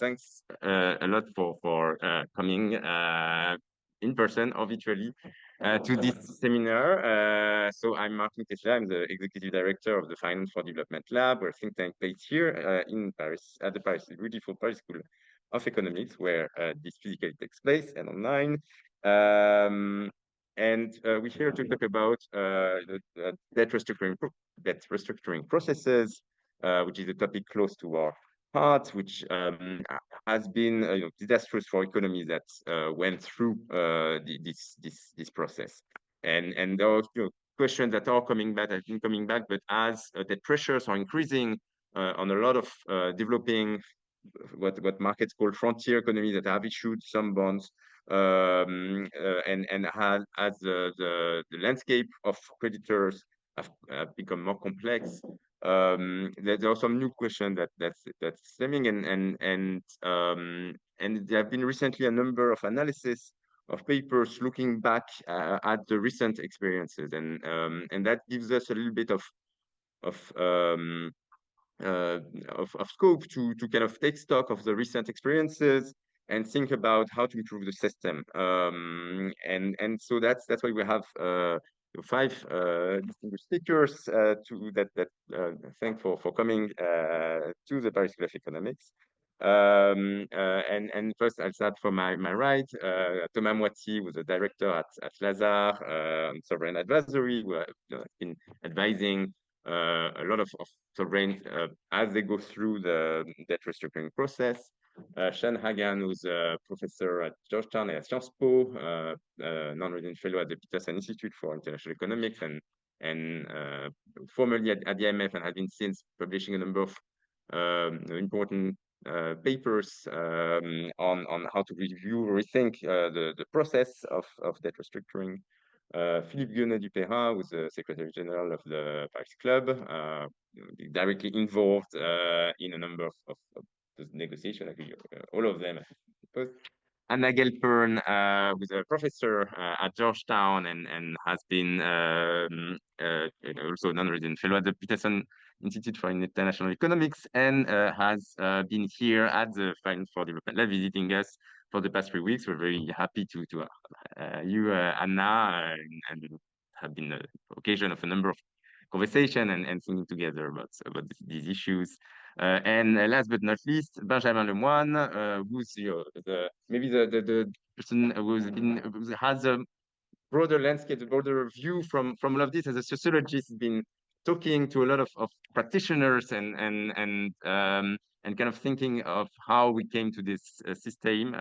Thanks a lot for coming in person or virtually to this seminar. So I'm Martin Kessler. I'm the Executive Director of the Finance for Development Lab, where think tank based here in Paris, at the beautiful Paris School of Economics, where this physically takes place and online. And we're here to talk about the debt restructuring processes, which is a topic close to our heart, which has been disastrous for economies that went through this process. And there are questions that are coming back, have been coming back, but as the pressures are increasing on a lot of developing what markets call frontier economies that have issued some bonds, and as the landscape of creditors have become more complex, there are some new questions that's stemming, and there have been recently a number of analysis of papers looking back at the recent experiences, and that gives us a little bit of um, scope to kind of take stock of the recent experiences and think about how to improve the system. And so that's why we have five distinguished speakers thank for coming to the Paris School of Economics. And first I'll start from my right. Thomas Moatti was a director at Lazard on sovereign advisory, who has been advising a lot of sovereigns as they go through the debt restructuring process. Hagan, who's a professor at Georgetown and at SciencesPo, non-resident fellow at the Peterson Institute for International Economics, and formerly at the IMF, and has been since publishing a number of important papers on how to rethink the process of debt restructuring. Philippe Guionnet-Dupeyrat, who's the Secretary General of the Paris Club, directly involved in a number of those negotiations, actually, all of them, I suppose. Anna Gelpern, who's a professor at Georgetown and has been also non-resident fellow at the Peterson Institute for International Economics, and has been here at the Finance for Development Lab visiting us for the past 3 weeks. We're very happy to you, Anna, and have been the occasion of a number of conversation and thinking together about these issues. And last but not least, Benjamin Lemoine, who's maybe the person who has a broader landscape, a broader view from all of this. As a sociologist, been talking to a lot of practitioners and kind of thinking of how we came to this system,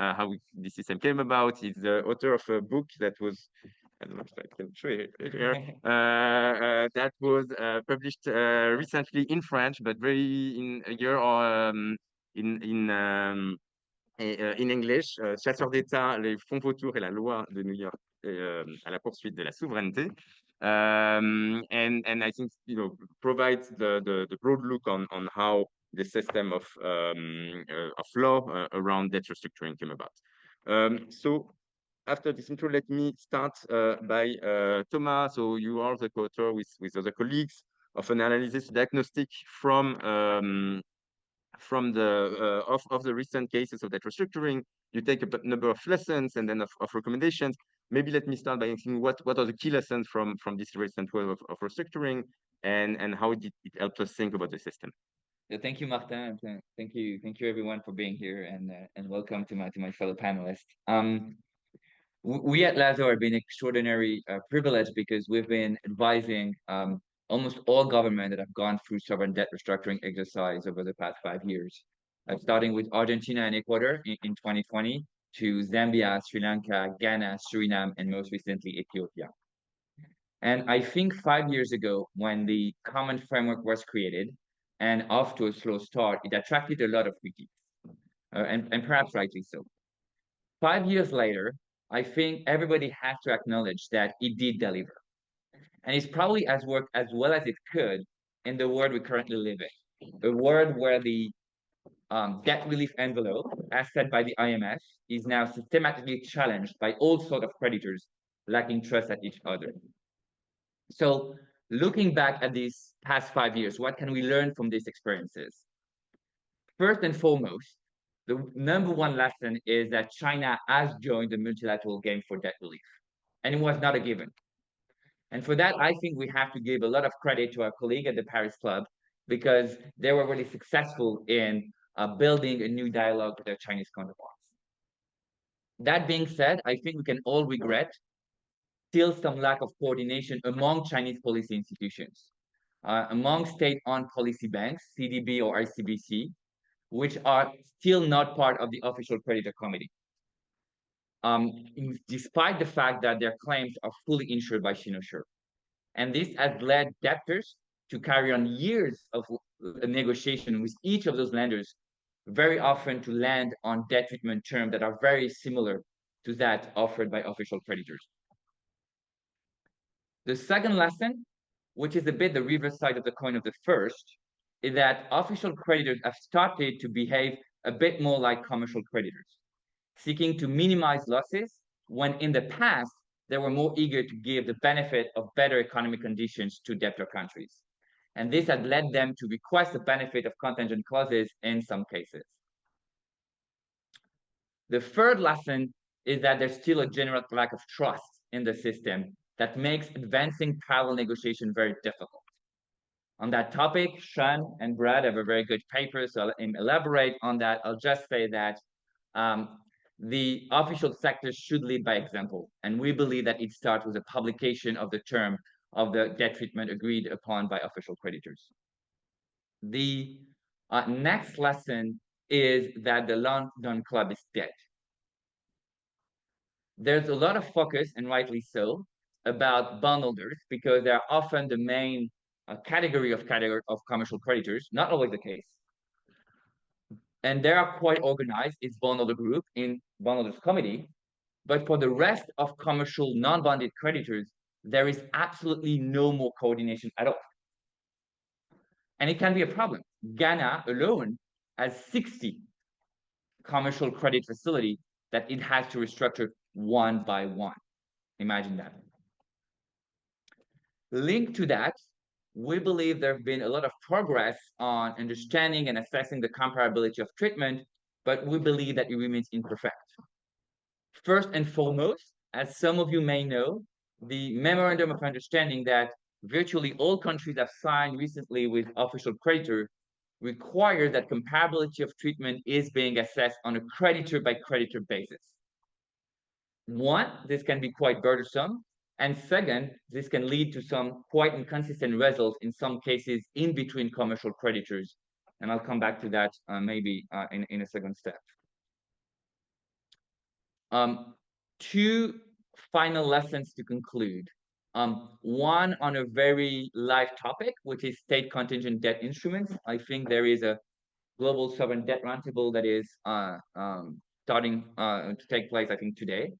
this system came about. He's the author of a book that was, I don't know if I can show it here, that was published recently in French, but very in a year or in English, Chasseurs d'État, les fonds vautours et la loi de New York à la poursuite de la souveraineté. And I think provides the broad look on how the system of law around debt restructuring came about. So after this intro, let me start by Thomas. So you are the co-author with other colleagues of an analysis diagnostic from the recent cases of debt restructuring. You take a number of lessons and then of recommendations. Maybe let me start by asking what are the key lessons from this recent wave of restructuring, and how it helped us think about the system. Thank you, Martin. Thank you everyone for being here, and welcome to my fellow panelists. We at Lazard have been extraordinary privileged because we've been advising almost all governments that have gone through sovereign debt restructuring exercise over the past 5 years, starting with Argentina and Ecuador in 2020 to Zambia, Sri Lanka, Ghana, Suriname, and most recently Ethiopia. And I think 5 years ago, when the common framework was created and off to a slow start, it attracted a lot of critiques, and perhaps rightly so. 5 years later, I think everybody has to acknowledge that it did deliver. And it's probably as worked as well as it could in the world we currently live in. A world where the debt relief envelope, as set by the IMF, is now systematically challenged by all sorts of creditors lacking trust at each other. So looking back at these past 5 years, what can we learn from these experiences? First and foremost, The number one lesson is that China has joined the multilateral game for debt relief, and it was not a given. And for that, I think we have to give a lot of credit to our colleague at the Paris Club, because they were really successful in building a new dialogue with their Chinese counterparts. That being said, I think we can all regret still some lack of coordination among Chinese policy institutions, among state-owned policy banks, CDB or ICBC, which are still not part of the official creditor committee, despite the fact that their claims are fully insured by Sinosure. And this has led debtors to carry on years of negotiation with each of those lenders, very often to land on debt treatment terms that are very similar to that offered by official creditors. The second lesson, which is a bit the reverse side of the coin of the first, is that official creditors have started to behave a bit more like commercial creditors, seeking to minimize losses when in the past they were more eager to give the benefit of better economic conditions to debtor countries. And this had led them to request the benefit of contingent clauses in some cases. The third lesson is that there's still a general lack of trust in the system that makes advancing parallel negotiation very difficult. On that topic, Sean and Brad have a very good paper, so I'll elaborate on that. I'll just say that the official sector should lead by example, and we believe that it starts with the publication of the term of the debt treatment agreed upon by official creditors. The next lesson is that the London Club is dead. There's a lot of focus, and rightly so, about bondholders because they're often the main category of commercial creditors, not always the case. And they are quite organized. It's bondholder group in bondholders committee. But for the rest of commercial non-bonded creditors, there is absolutely no more coordination at all. And it can be a problem. Ghana alone has 60 commercial credit facility that it has to restructure one by one. Imagine that. Linked to that, we believe there have been a lot of progress on understanding and assessing the comparability of treatment, but we believe that it remains imperfect. First and foremost, as some of you may know, the Memorandum of Understanding that virtually all countries have signed recently with official creditors requires that comparability of treatment is being assessed on a creditor-by-creditor basis. One, this can be quite burdensome, and second, this can lead to some quite inconsistent results in some cases in between commercial creditors. And I'll come back to that maybe in a second step. Two final lessons to conclude. One on a very live topic, which is state contingent debt instruments. I think there is a global sovereign debt roundtable that is starting to take place, I think, today.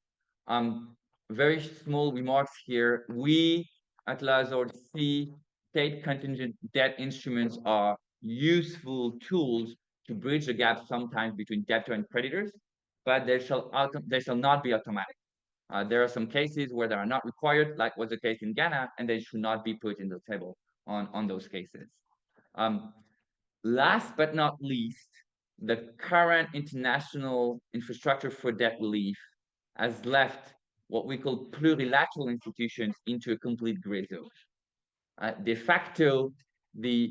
Very small remarks here. We at Lazard see state contingent debt instruments are useful tools to bridge the gap sometimes between debtor and creditors, but they shall not be automatic. There are some cases where they are not required, like was the case in Ghana, and they should not be put in the table on those cases. Last but not least, the current international infrastructure for debt relief has left what we call plurilateral institutions into a complete gray zone. De facto, the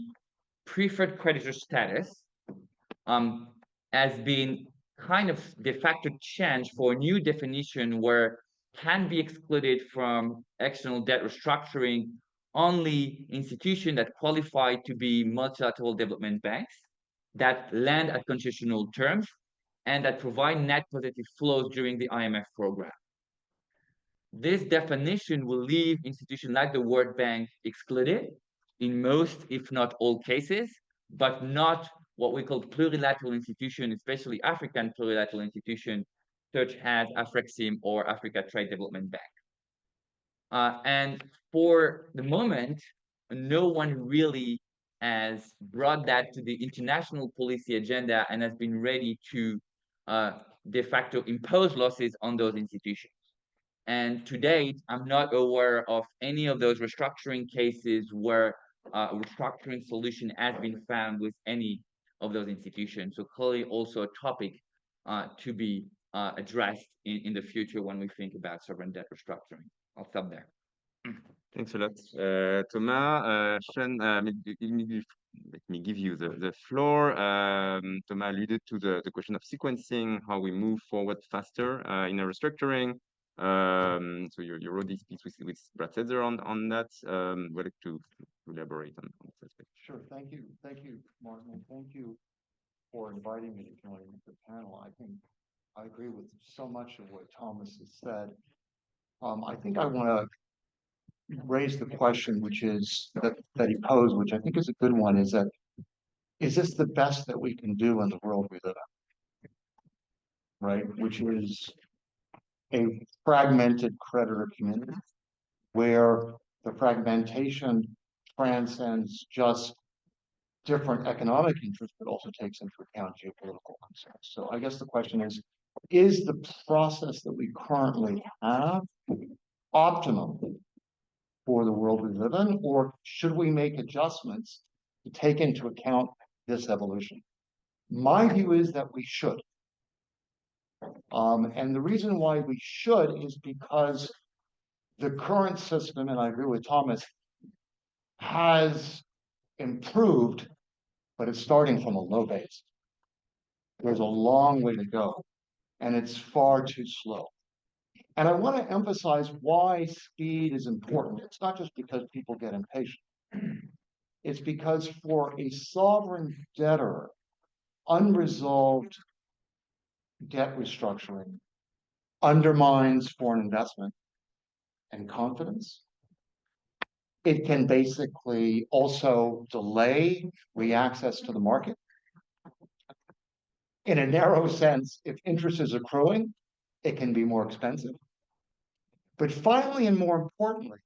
preferred creditor status has been kind of de facto changed for a new definition where can be excluded from external debt restructuring only institutions that qualify to be multilateral development banks, that lend at concessional terms, and that provide net positive flows during the IMF program. This definition will leave institutions like the World Bank excluded in most, if not all cases, but not what we call plurilateral institutions, especially African plurilateral institutions, such as Afrexim or Africa Trade Development Bank. And for the moment, no one really has brought that to the international policy agenda and has been ready to de facto impose losses on those institutions. And to date, I'm not aware of any of those restructuring cases where a restructuring solution has been found with any of those institutions. So clearly also a topic to be addressed in the future when we think about sovereign debt restructuring. I'll stop there. Thanks a lot, Thomas. Sean, let me give you the floor. Thomas alluded to the question of sequencing, how we move forward faster in a restructuring. So you wrote this piece with Brad Setzer on that. Would like to elaborate on this aspect. Sure. Thank you, Martin, and thank you for inviting me to join the panel. I think I agree with so much of what Thomas has said. I think I want to raise the question, which is that he posed, which I think is a good one, is that is this the best that we can do in the world we live in, right? Which is a fragmented creditor community where the fragmentation transcends just different economic interests, but also takes into account geopolitical concerns. So I guess the question is the process that we currently have optimum for the world we live in, or should we make adjustments to take into account this evolution? My view is that we should. And the reason why we should is because the current system, and I agree with Thomas, has improved, but it's starting from a low base. There's a long way to go, and it's far too slow. And I want to emphasize why speed is important. It's not just because people get impatient. It's because for a sovereign debtor, unresolved debt restructuring undermines foreign investment and confidence. It can basically also delay reaccess to the market. In a narrow sense, if interest is accruing, it can be more expensive. But finally, and more importantly,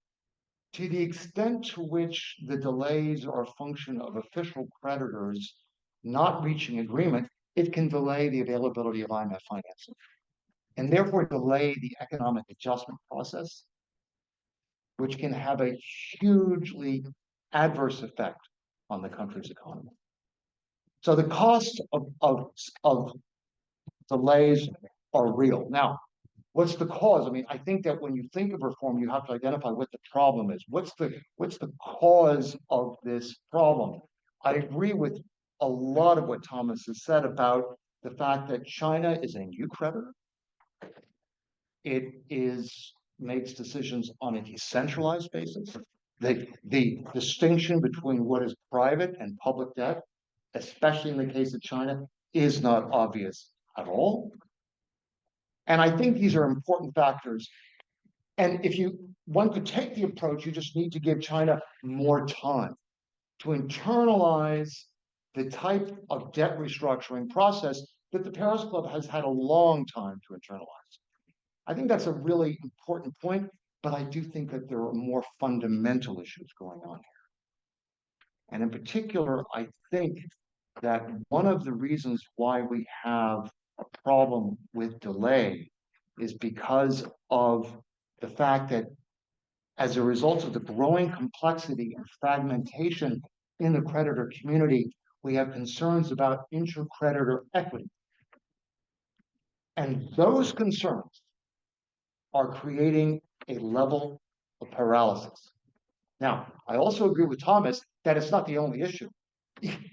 to the extent to which the delays are a function of official creditors not reaching agreement, it can delay the availability of IMF financing, and therefore delay the economic adjustment process, which can have a hugely adverse effect on the country's economy. So the cost of delays are real. Now, what's the cause? I mean, I think that when you think of reform, you have to identify what the problem is. What's the cause of this problem? I agree with a lot of what Thomas has said about the fact that China is a new creditor. It makes decisions on a decentralized basis. The distinction between what is private and public debt, especially in the case of China, is not obvious at all. And I think these are important factors. And if one could take the approach, you just need to give China more time to internalize the type of debt restructuring process that the Paris Club has had a long time to internalize. I think that's a really important point, but I do think that there are more fundamental issues going on here. And in particular, I think that one of the reasons why we have a problem with delay is because of the fact that as a result of the growing complexity and fragmentation in the creditor community, we have concerns about inter-creditor equity. And those concerns are creating a level of paralysis. Now, I also agree with Thomas that it's not the only issue.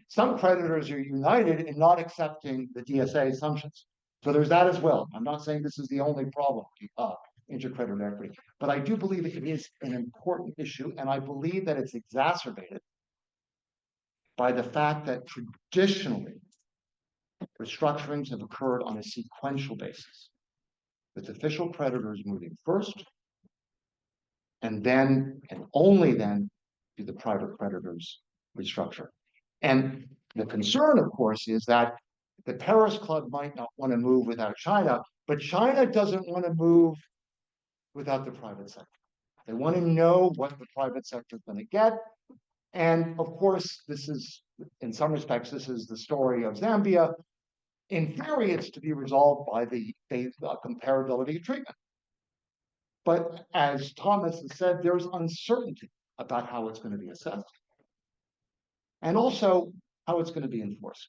Some creditors are united in not accepting the DSA assumptions. So there's that as well. I'm not saying this is the only problem, inter-creditor equity, but I do believe it is an important issue, and I believe that it's exacerbated by the fact that traditionally restructurings have occurred on a sequential basis, with official creditors moving first, and then, and only then, do the private creditors restructure. And the concern, of course, is that the Paris Club might not want to move without China, but China doesn't want to move without the private sector. They want to know what the private sector is going to get. And of course, this is, in some respects, this is the story of Zambia. In theory, it's to be resolved by the comparability of treatment. But as Thomas has said, there's uncertainty about how it's going to be assessed and also how it's going to be enforced.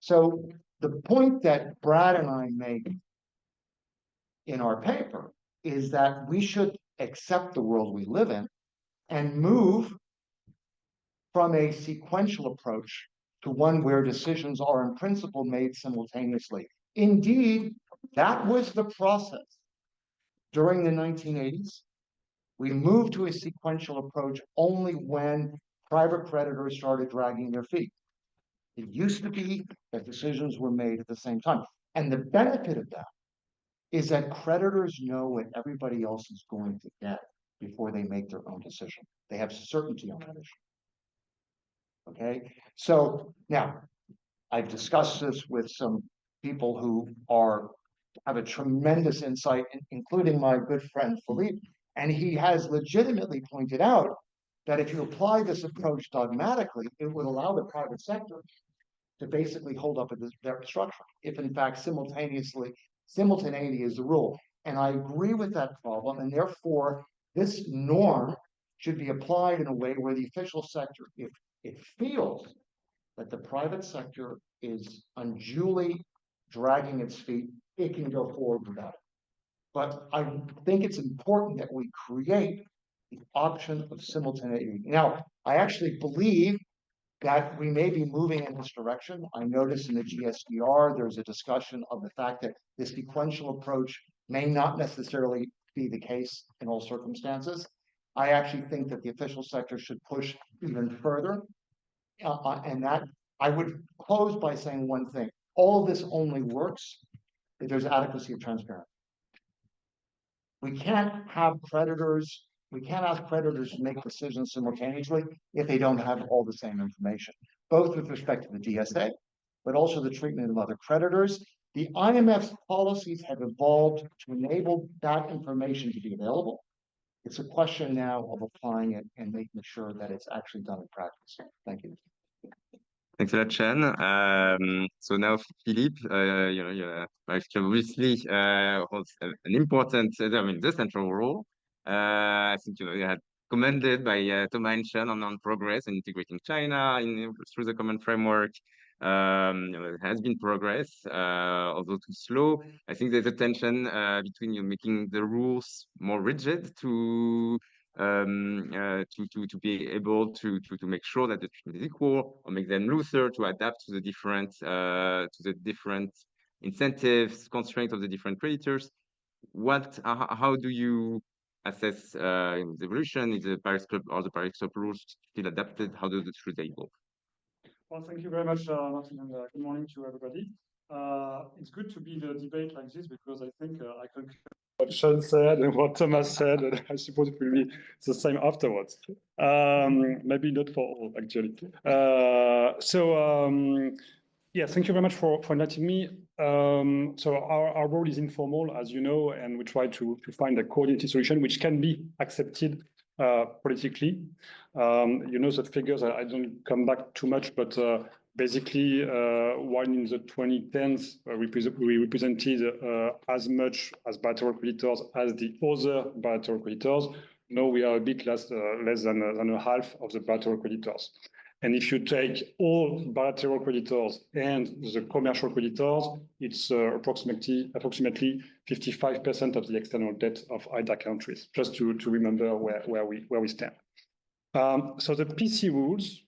So the point that Brad and I make in our paper is that we should accept the world we live in and move from a sequential approach to one where decisions are in principle made simultaneously. Indeed, that was the process during the 1980s. We moved to a sequential approach only when private creditors started dragging their feet. It used to be that decisions were made at the same time. And the benefit of that is that creditors know what everybody else is going to get before they make their own decision. They have certainty on that issue. Okay, so now I've discussed this with some people who have a tremendous insight, including my good friend Philippe, and he has legitimately pointed out that if you apply this approach dogmatically, it would allow the private sector to basically hold up their structure, if in fact simultaneity is the rule. And I agree with that problem, and therefore this norm should be applied in a way where the official sector, if it feels that the private sector is unduly dragging its feet, it can go forward without it. But I think it's important that we create the option of simultaneity. Now, I actually believe that we may be moving in this direction. I noticed in the GSDR, there's a discussion of the fact that the sequential approach may not necessarily be the case in all circumstances. I actually think that the official sector should push even further. And that I would close by saying one thing. All of this only works if there's adequacy of transparency. We can't ask creditors to make decisions simultaneously if they don't have all the same information, both with respect to the DSA, but also the treatment of other creditors. The IMF's policies have evolved to enable that information to be available. It's a question now of applying it and making sure that it's actually done in practice. Thank you. Thanks a lot, Sean. So now, Philippe, obviously holds an important, the central role. I think you had commended by Thomas and Sean on progress in integrating China through the common framework. There has been progress, although too slow. I think there's a tension between making the rules more rigid to be able to make sure that the treatment is equal, or make them looser to adapt to the different incentives, constraints of the different creditors. How do you assess the evolution? Is the Paris Club or the Paris Club rules still adapted? How should they evolve? Well, thank you very much, Martin, and good morning to everybody. It's good to be in a debate like this because I think I can what Sean said and what Thomas said, and I suppose it will be the same afterwards. Maybe not for all, actually. Yeah, thank you very much for inviting me. So our role is informal, as you know, and we try to find a coordinated solution which can be accepted politically. You know the figures, I don't come back too much, but basically, while in the 2010s, we represented as much as bilateral creditors as the other bilateral creditors. Now we are a bit less than a half of the bilateral creditors. And if you take all bilateral creditors and the commercial creditors, it's approximately 55% of the external debt of either countries, just to remember where we stand. So the PC rules,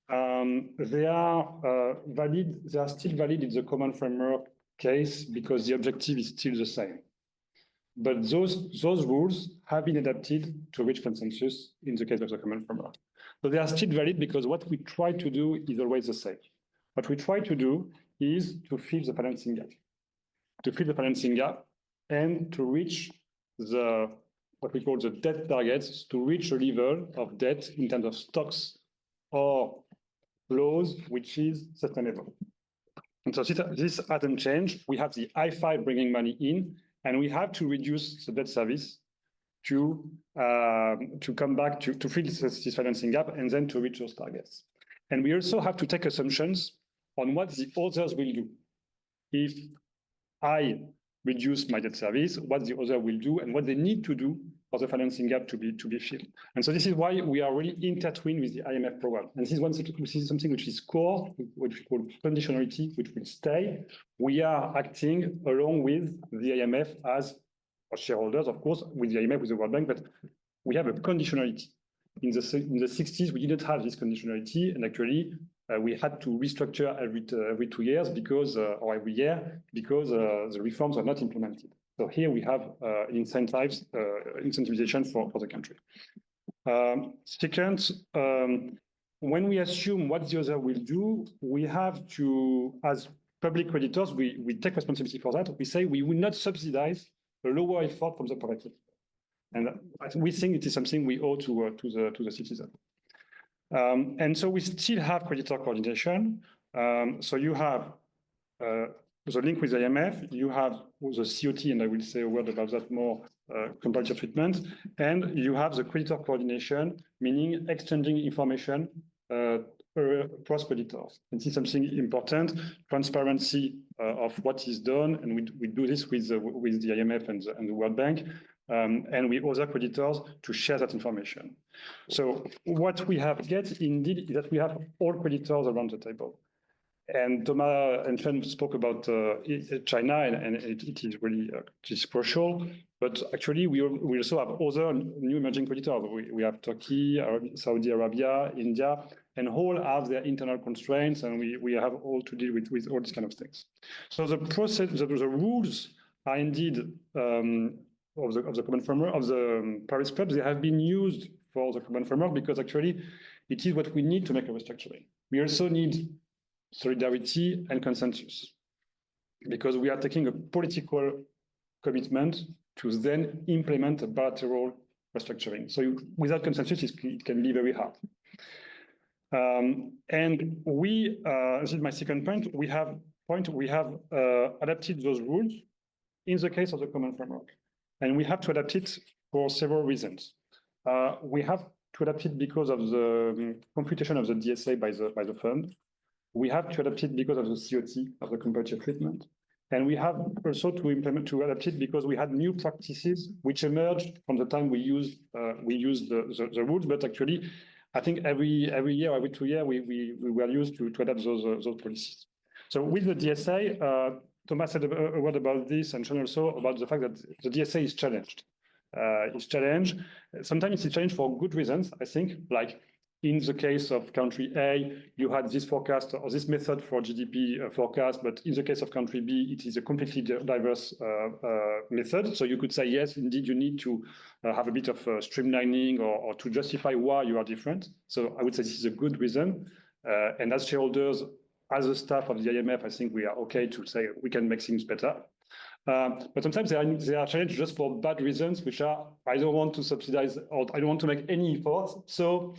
they are valid. They are still valid in the common framework case because the objective is still the same. But those rules have been adapted to reach consensus in the case of the common framework. So they are still valid because what we try to do is always the same. What we try to do is to fill the financing gap, and to reach what we call the debt targets, to reach a level of debt in terms of stocks or flows which is sustainable. And so this hasn't changed. We have the I5 bringing money in, and we have to reduce the debt service to come back to fill this financing gap and then to reach those targets. And we also have to take assumptions on what the others will do. If I reduce my debt service, what the other will do, and what they need to do for the financing gap to be filled. And so this is why we are really intertwined with the IMF program. And this is something which is core, which we call conditionality, which will stay. We are acting along with the IMF as shareholders, of course, with the IMF, with the World Bank, but we have a conditionality. In the 60s, we didn't have this conditionality, and actually, we had to restructure every 2 years because, or every year, because the reforms are not implemented. So here we have incentivization for the country. Second, when we assume what the other will do, we have to, as public creditors, we take responsibility for that. We say we will not subsidize a lower effort from the private sector. And we think it is something we owe to the citizen. And so we still have creditor coordination. So you have the link with the IMF, you have the COT, and I will say a word about that more, comparative treatment, and you have the creditor coordination, meaning exchanging information across creditors. And this is something important, transparency of what is done, and we do this with the IMF and the World Bank, and with other creditors to share that information. So what we have indeed is that we have all creditors around the table. And Thomas and Fen spoke about China, and it is really it is crucial. But actually, we also have other new emerging creditors. We have Turkey, Saudi Arabia, India, and all have their internal constraints, and we have all to deal with all these kind of things. So the process, the rules are indeed of the common framework of the Paris Club. They have been used for the common framework because actually it is what we need to make a restructuring. We also need solidarity and consensus, because we are taking a political commitment to then implement a bilateral restructuring. So without consensus, it can be very hard. And we, this is my second point, we have adapted those rules in the case of the common framework. And we have to adapt it for several reasons. We have to adapt it because of the computation of the DSA by the fund. We have to adapt it because of the COT, of the comparative treatment. And we have also to adapt it because we had new practices which emerged from the time we used the rules. But actually, I think every year, every 2 years, we were used to adapt those policies. So with the DSA, Thomas said a word about this, and Sean also about the fact that the DSA is challenged. It's challenged. Sometimes it's challenged for good reasons, I think, like in the case of country A, you had this forecast or this method for GDP forecast, but in the case of country B, it is a completely diverse method. So you could say, yes, indeed, you need to have a bit of streamlining or to justify why you are different. So I would say this is a good reason. And as shareholders, as a staff of the IMF, I think we are okay to say we can make things better. But sometimes they are challenged just for bad reasons, which are, I don't want to subsidize or I don't want to make any efforts. So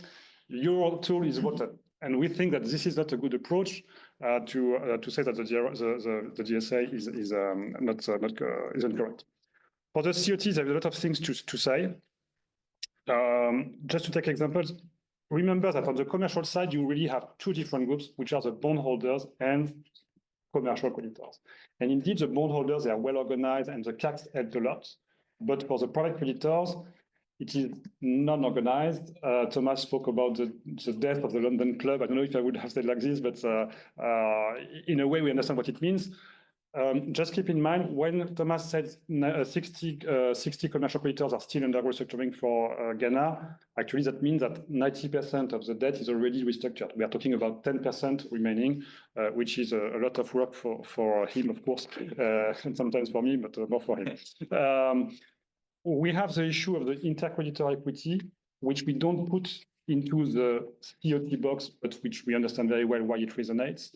your tool is voted. And we think that this is not a good approach to say that the DSA isn't correct. For the COTs, there are a lot of things to say. Just to take examples, remember that on the commercial side, you really have two different groups, which are the bondholders and commercial creditors. And indeed, the bondholders, they are well organized and the caps help a lot. But for the private creditors, it is non-organized. Thomas spoke about the death of the London Club. I don't know if I would have said like this, but in a way, we understand what it means. Just keep in mind, when Thomas said 60 commercial creditors are still under restructuring for Ghana, actually that means that 90% of the debt is already restructured. We are talking about 10% remaining, which is a lot of work for him, of course, and sometimes for me, but more for him. We have the issue of the intercreditor equity, which we don't put into the COT box, but which we understand very well why it resonates.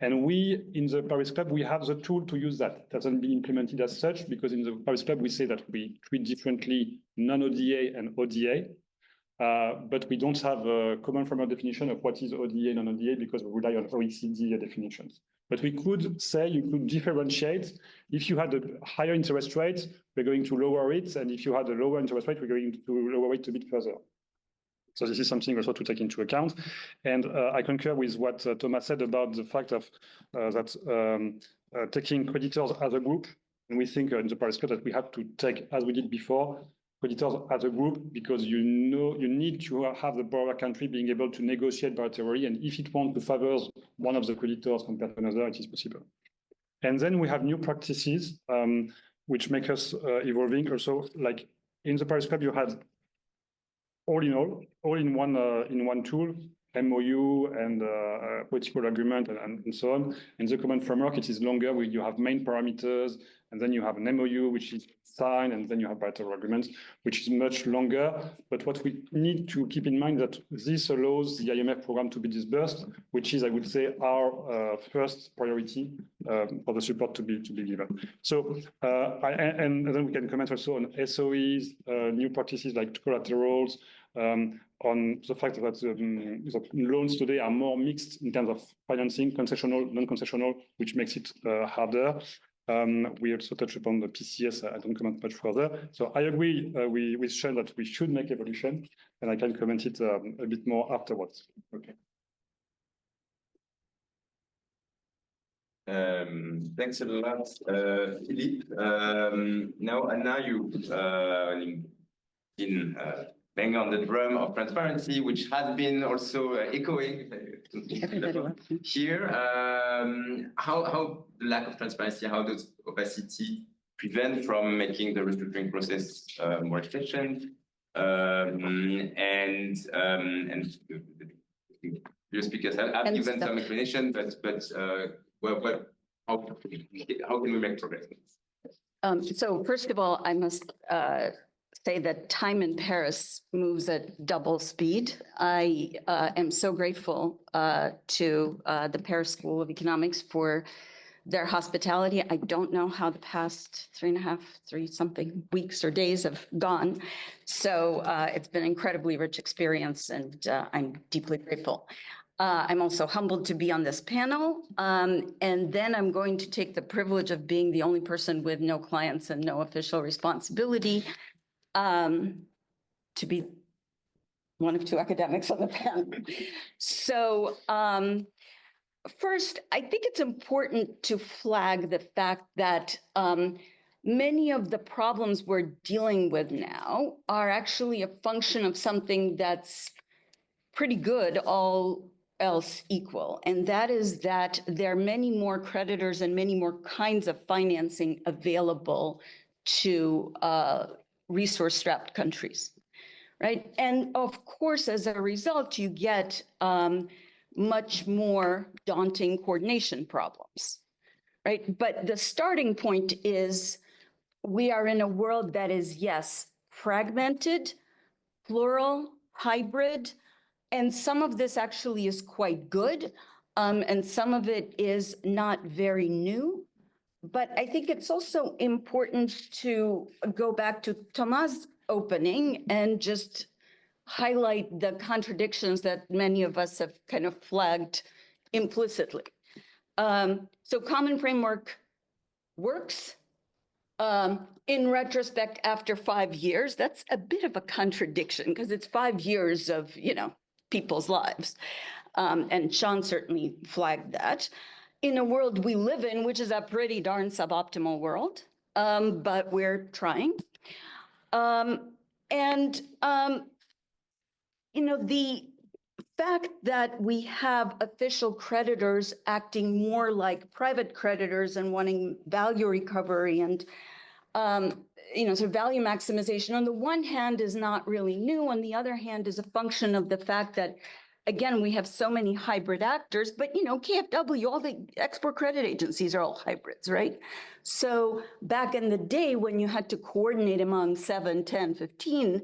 And we, in the Paris Club, we have the tool to use that. It hasn't been implemented as such, because in the Paris Club, we say that we treat differently non-ODA and ODA, but we don't have a common framework definition of what is ODA and non-ODA because we rely on OECD definitions. But we could say you could differentiate. If you had a higher interest rate, we're going to lower it. And if you had a lower interest rate, we're going to lower it a bit further. So this is something also to take into account. And I concur with what Thomas said about the fact of taking creditors as a group And we think in the Paris Club that we have to take, as we did before, creditors as a group, because you need to have the borrower country being able to negotiate bilaterally, and if it wants to favor one of the creditors compared to another, it is possible. And then we have new practices which make us evolving. Also, like in the Paris Club, you had all in one tool, MOU and political agreement and so on. In the common framework, it is longer, where you have main parameters, and then you have an MOU, which is signed, and then you have bilateral agreements, which is much longer. But what we need to keep in mind that this allows the IMF program to be disbursed, which is, I would say, our first priority for the support to be given. So, and then we can comment also on SOEs, new practices like collaterals, on the fact that the loans today are more mixed in terms of financing, concessional, non-concessional, which makes it harder. We also touch upon the PCS. I don't comment much further. So I agree with Sean that we should make evolution, and I can comment it a bit more afterwards. Okay. Thanks a lot, Philippe. Now you've been banging on the drum of transparency, which has been also echoing here. How the lack of transparency, how does opacity prevent from making the restructuring process more efficient? And your speakers have given some explanation, but how can we make progress? So first of all, I must say that time in Paris moves at double speed. I am so grateful to the Paris School of Economics for their hospitality. I don't know how the past 3.5 weeks or days have gone. So it's been an incredibly rich experience, and I'm deeply grateful. I'm also humbled to be on this panel. And then I'm going to take the privilege of being the only person with no clients and no official responsibility to be one of two academics on the panel. So first, I think it's important to flag the fact that many of the problems we're dealing with now are actually a function of something that's pretty good, all else equal. And that is that there are many more creditors and many more kinds of financing available to resource-strapped countries, right? And of course, as a result, you get much more daunting coordination problems, right? But the starting point is we are in a world that is, yes, fragmented, plural, hybrid, and some of this actually is quite good, and some of it is not very new. But I think it's also important to go back to Thomas' opening and just highlight the contradictions that many of us have kind of flagged implicitly. So common framework works. In retrospect, after 5 years, that's a bit of a contradiction because it's 5 years of, people's lives. And Sean certainly flagged that. In a world we live in, which is a pretty darn suboptimal world, but we're trying. The fact that we have official creditors acting more like private creditors and wanting value recovery and sort of value maximization on the one hand is not really new. On the other hand is a function of the fact that, again, we have so many hybrid actors, but KfW, all the export credit agencies are all hybrids, right? So back in the day when you had to coordinate among 7, 10, 15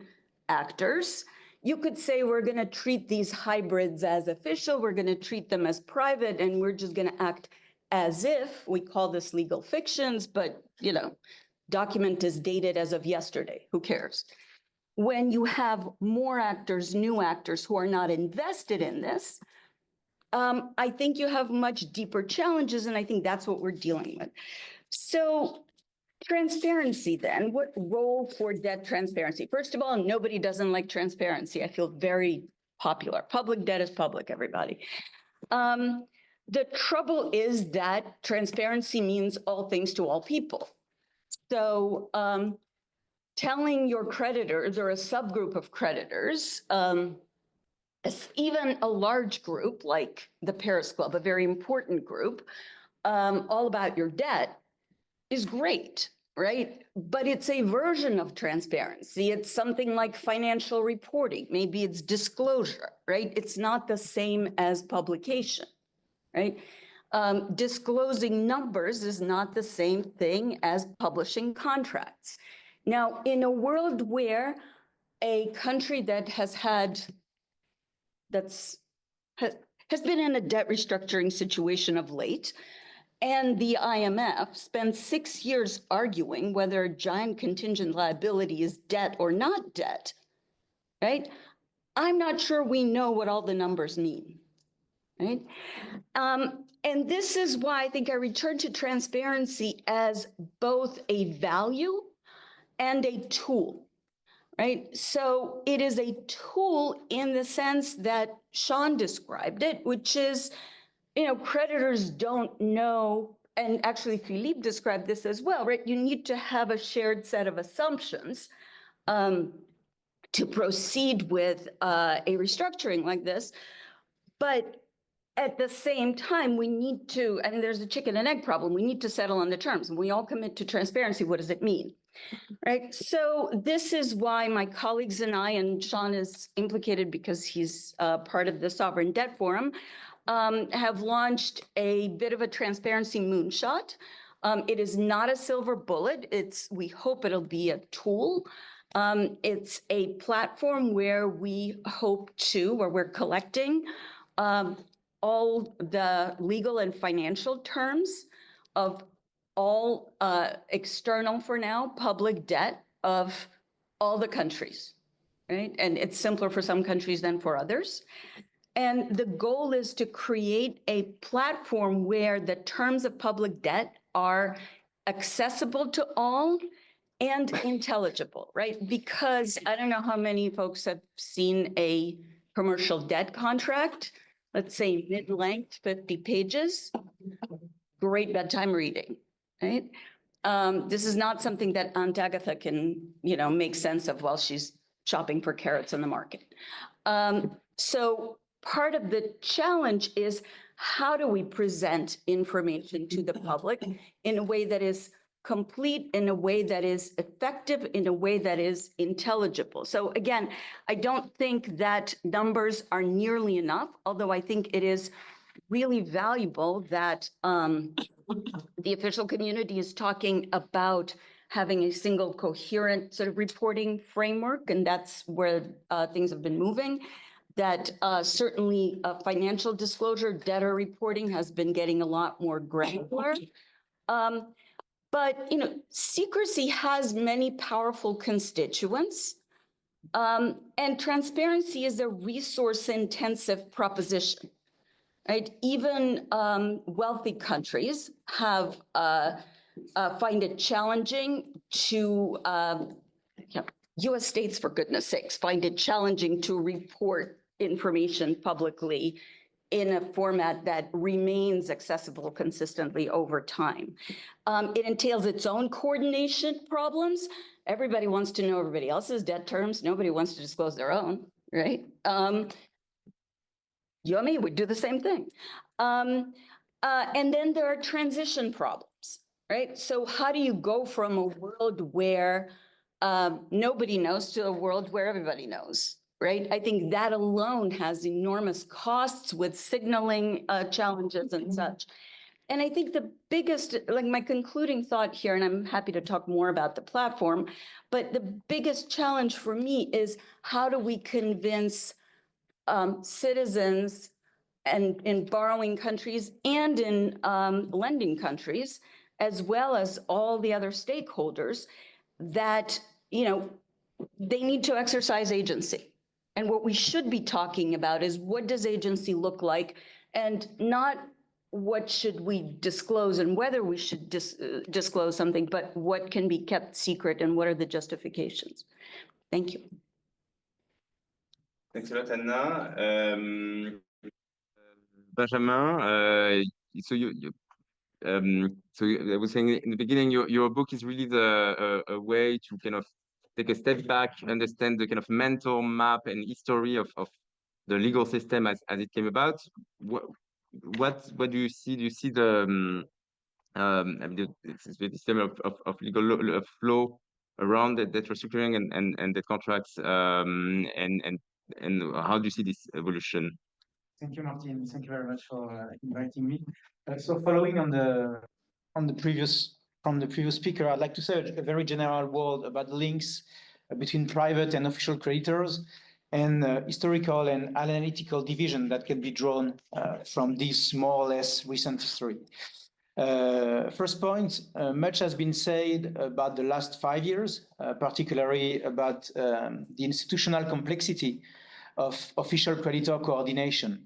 actors, you could say we're going to treat these hybrids as official, we're going to treat them as private, and we're just going to act as if, we call this legal fictions, but document is dated as of yesterday, who cares? When you have more actors, new actors who are not invested in this, I think you have much deeper challenges, and I think that's what we're dealing with. So transparency then, what role for debt transparency? First of all, nobody doesn't like transparency. I feel very popular. Public debt is public, everybody. The trouble is that transparency means all things to all people. So telling your creditors or a subgroup of creditors, even a large group like the Paris Club, a very important group, all about your debt is great, right? But it's a version of transparency. It's something like financial reporting. Maybe it's disclosure, right? It's not the same as publication, right? Disclosing numbers is not the same thing as publishing contracts. Now, in a world where a country that has been in a debt restructuring situation of late, and the IMF spent 6 years arguing whether a giant contingent liability is debt or not debt, right? I'm not sure we know what all the numbers mean, right? And this is why I think I return to transparency as both a value and a tool, right? So it is a tool in the sense that Sean described it, which is, creditors don't know, and actually Philippe described this as well, right? You need to have a shared set of assumptions to proceed with a restructuring like this. But at the same time, we need to, and there's a chicken and egg problem, we need to settle on the terms. And we all commit to transparency. What does it mean? Right. So this is why my colleagues and I, and Sean is implicated because he's part of the Sovereign Debt Forum, have launched a bit of a transparency moonshot. It is not a silver bullet. We hope it'll be a tool. It's a platform where we're collecting all the legal and financial terms of all external, for now, public debt of all the countries, right? And it's simpler for some countries than for others. And the goal is to create a platform where the terms of public debt are accessible to all and intelligible, right? Because I don't know how many folks have seen a commercial debt contract, let's say mid-length, 50 pages, great bedtime reading, right? This is not something that Aunt Agatha can, make sense of while she's shopping for carrots in the market. So part of the challenge is, how do we present information to the public in a way that is complete, in a way that is effective, in a way that is intelligible? So again, I don't think that numbers are nearly enough, although I think it is really valuable that the official community is talking about having a single coherent sort of reporting framework, and that's where things have been moving. That certainly financial disclosure, debtor reporting has been getting a lot more granular. But secrecy has many powerful constituents, and transparency is a resource-intensive proposition. Right? Even wealthy countries find it challenging to, US states, for goodness sakes, find it challenging to report information publicly in a format that remains accessible consistently over time. It entails its own coordination problems. Everybody wants to know everybody else's debt terms. Nobody wants to disclose their own, right? You and me would do the same thing. And then there are transition problems, right? So how do you go from a world where nobody knows to a world where everybody knows, right? I think that alone has enormous costs with signaling challenges and such. And I think the biggest, like my concluding thought here, and I'm happy to talk more about the platform, but the biggest challenge for me is, how do we convince citizens and in borrowing countries and in lending countries, as well as all the other stakeholders, that they need to exercise agency. And what we should be talking about is, what does agency look like, and not what should we disclose and whether we should disclose something, but what can be kept secret and what are the justifications. Thank you. Thanks a lot, Anna. Benjamin, so so I was saying in the beginning, your book is really a way to kind of take a step back, understand the kind of mental map and history of the legal system as it came about. What do you see? Do you see I mean, the system of legal flow around that restructuring and the contracts, and how do you see this evolution? Thank you, Martin. Thank you very much for inviting me. So following on the previous speaker, I'd like to say a very general word about the links between private and official creditors and historical and analytical division that can be drawn from this more or less recent history. First point, much has been said about the last 5 years, particularly about the institutional complexity of official creditor coordination.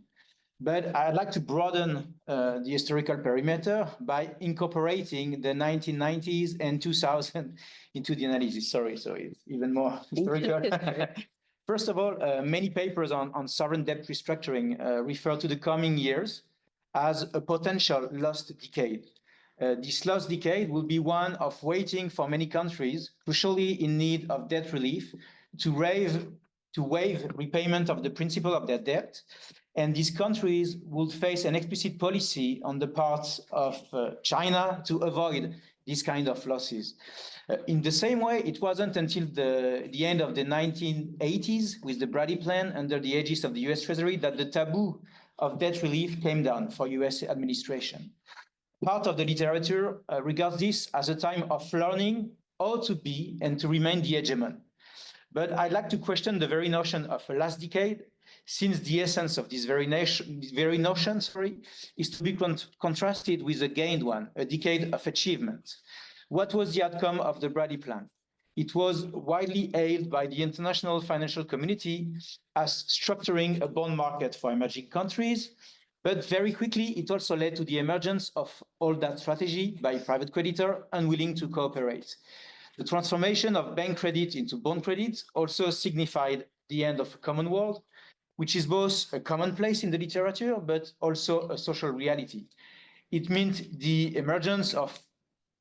But I'd like to broaden the historical perimeter by incorporating the 1990s and 2000 into the analysis. Sorry, so it's even more historical. First of all, many papers on sovereign debt restructuring refer to the coming years as a potential lost decade. This lost decade will be one of waiting for many countries, crucially in need of debt relief, to waive repayment of the principal of their debt. And these countries will face an explicit policy on the part of China to avoid these kind of losses. In the same way, it wasn't until the end of the 1980s with the Brady Plan under the aegis of the US Treasury that the taboo of debt relief came down for US administration. Part of the literature regards this as a time of learning how to be and to remain the hegemon. But I'd like to question the very notion of a last decade, since the essence of this very notion is to be contrasted with a gained one, a decade of achievement. What was the outcome of the Brady Plan? It was widely hailed by the international financial community as structuring a bond market for emerging countries, but very quickly it also led to the emergence of all that strategy by private creditor unwilling to cooperate. The transformation of bank credit into bond credit also signified the end of a common world, which is both a commonplace in the literature, but also a social reality. It meant the emergence of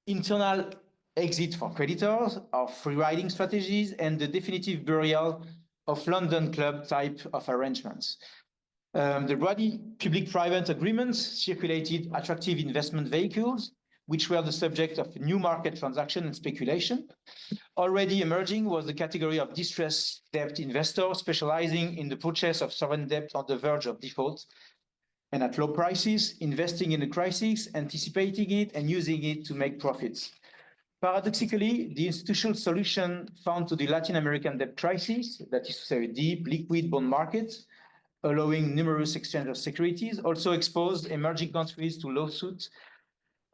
internal exit for creditors, of free riding strategies, and the definitive burial of London club type of arrangements. The Brady public-private agreements circulated attractive investment vehicles, which were the subject of new market transaction and speculation. Already emerging was the category of distressed debt investors specializing in the purchase of sovereign debt on the verge of default and at low prices, investing in a crisis, anticipating it, and using it to make profits. Paradoxically, the institutional solution found to the Latin American debt crisis, that is to say a deep liquid bond market, allowing numerous exchange of securities, also exposed emerging countries to lawsuits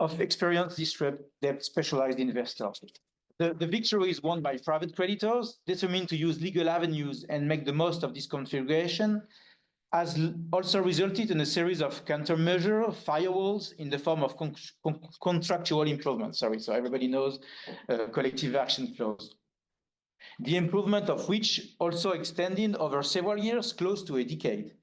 of experienced distressed debt specialized investors. The victory is won by private creditors, determined to use legal avenues and make the most of this configuration, has also resulted in a series of countermeasure firewalls in the form of contractual improvements. Sorry, so everybody knows collective action clause. The improvement of which also extended over several years, close to a decade.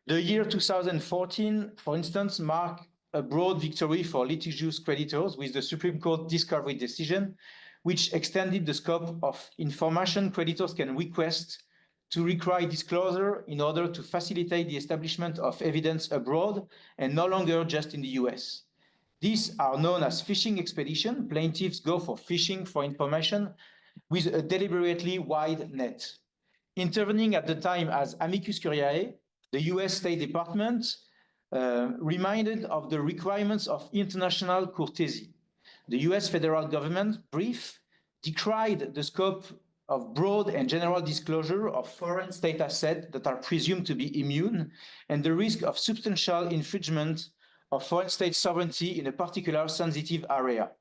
The year 2014, for instance, marked a broad victory for litigious creditors with the Supreme Court discovery decision, which extended the scope of information creditors can request to require disclosure in order to facilitate the establishment of evidence abroad and no longer just in the US. These are known as fishing expedition. Plaintiffs go for fishing for information with a deliberately wide net. Intervening at the time as amicus curiae, the US State Department reminded of the requirements of international courtesy. The US federal government brief decried the scope of broad and general disclosure of foreign state assets that are presumed to be immune and the risk of substantial infringement of foreign state sovereignty in a particular sensitive area.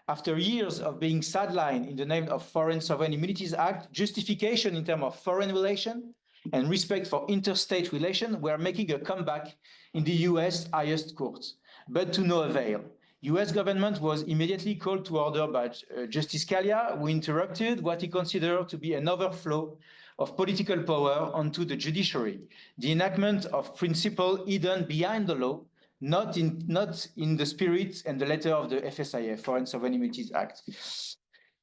After years of being sidelined in the name of Foreign Sovereign Immunities Act, justification in terms of foreign relation and respect for interstate relation were making a comeback in the US highest court, but to no avail. US government was immediately called to order by Justice Scalia, who interrupted what he considered to be an overflow of political power onto the judiciary, the enactment of principle hidden behind the law not in the spirit and the letter of the FSIA, Foreign Sovereign Immunities Act.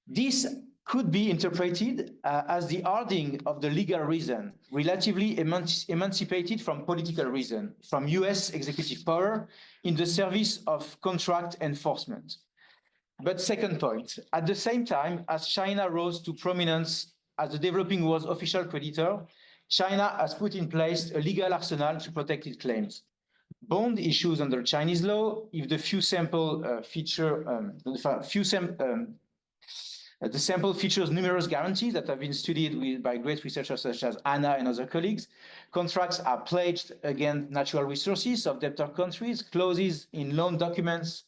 This could be interpreted as the hardening of the legal reason, relatively emancipated from political reason, from US executive power in the service of contract enforcement. But second point, at the same time, as China rose to prominence as the developing world's official creditor, China has put in place a legal arsenal to protect its claims. Bond issues under Chinese law, if the the sample features numerous guarantees that have been studied by great researchers such as Anna and other colleagues. Contracts are pledged against natural resources of debtor countries, clauses in loan documents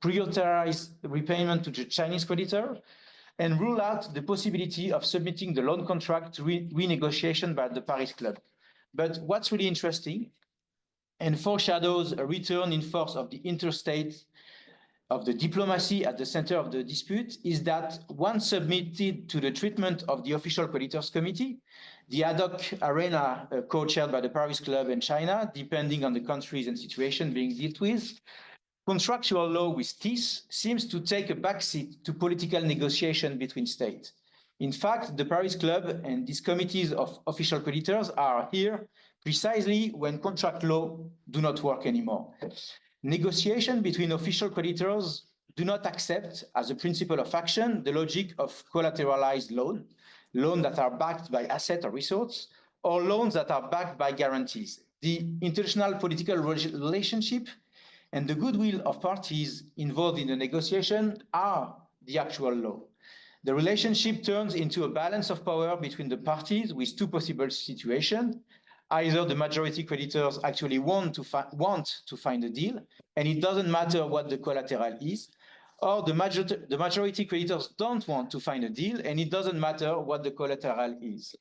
prioritize repayment to the Chinese creditor, and rule out the possibility of submitting the loan contract to renegotiation by the Paris Club. But what's really interesting and foreshadows a return in force of the interstate of the diplomacy at the center of the dispute is that once submitted to the treatment of the Official Creditors Committee, the ad hoc arena co-chaired by the Paris Club and China, depending on the countries and situation being dealt with, contractual law with teeth seems to take a backseat to political negotiation between states. In fact, the Paris Club and these committees of official creditors are here precisely when contract law do not work anymore. Negotiation between official creditors do not accept as a principle of action the logic of collateralized loans that are backed by asset or resource, or loans that are backed by guarantees. The international political relationship and the goodwill of parties involved in the negotiation are the actual law. The relationship turns into a balance of power between the parties with two possible situations. Either the majority creditors actually want to find a deal, and it doesn't matter what the collateral is, or the majority creditors don't want to find a deal, and it doesn't matter what the collateral is.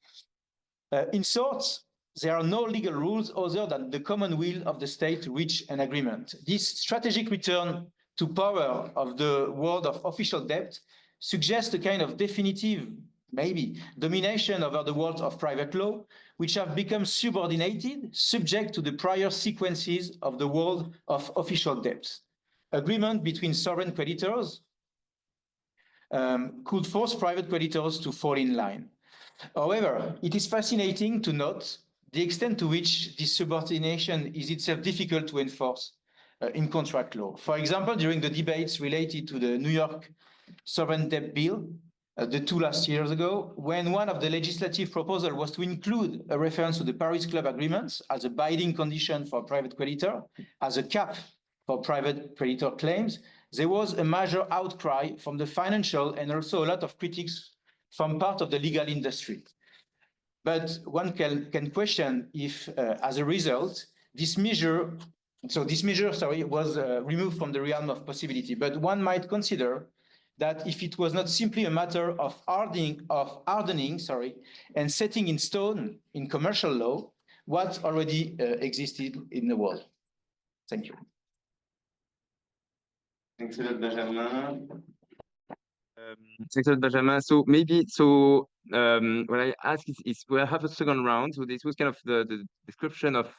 In short, there are no legal rules other than the common will of the state to reach an agreement. This strategic return to power of the world of official debt suggests a kind of definitive, maybe, domination over the world of private law, which have become subordinated, subject to the prior sequences of the world of official debts. Agreement between sovereign creditors could force private creditors to fall in line. However, it is fascinating to note the extent to which this subordination is itself difficult to enforce in contract law. For example, during the debates related to the New York sovereign debt bill, the two last years ago, when one of the legislative proposals was to include a reference to the Paris Club agreements as a binding condition for private creditor, as a cap for private creditor claims, there was a major outcry from the financial and also a lot of critics from part of the legal industry. But one can question if, as a result, this measure was removed from the realm of possibility. But one might consider that if it was not simply a matter of hardening, and setting in stone in commercial law what already existed in the world. Thank you. Thanks a lot, Benjamin. Thanks a lot, Benjamin. So maybe, what I ask is we'll have a second round. So this was kind of the description of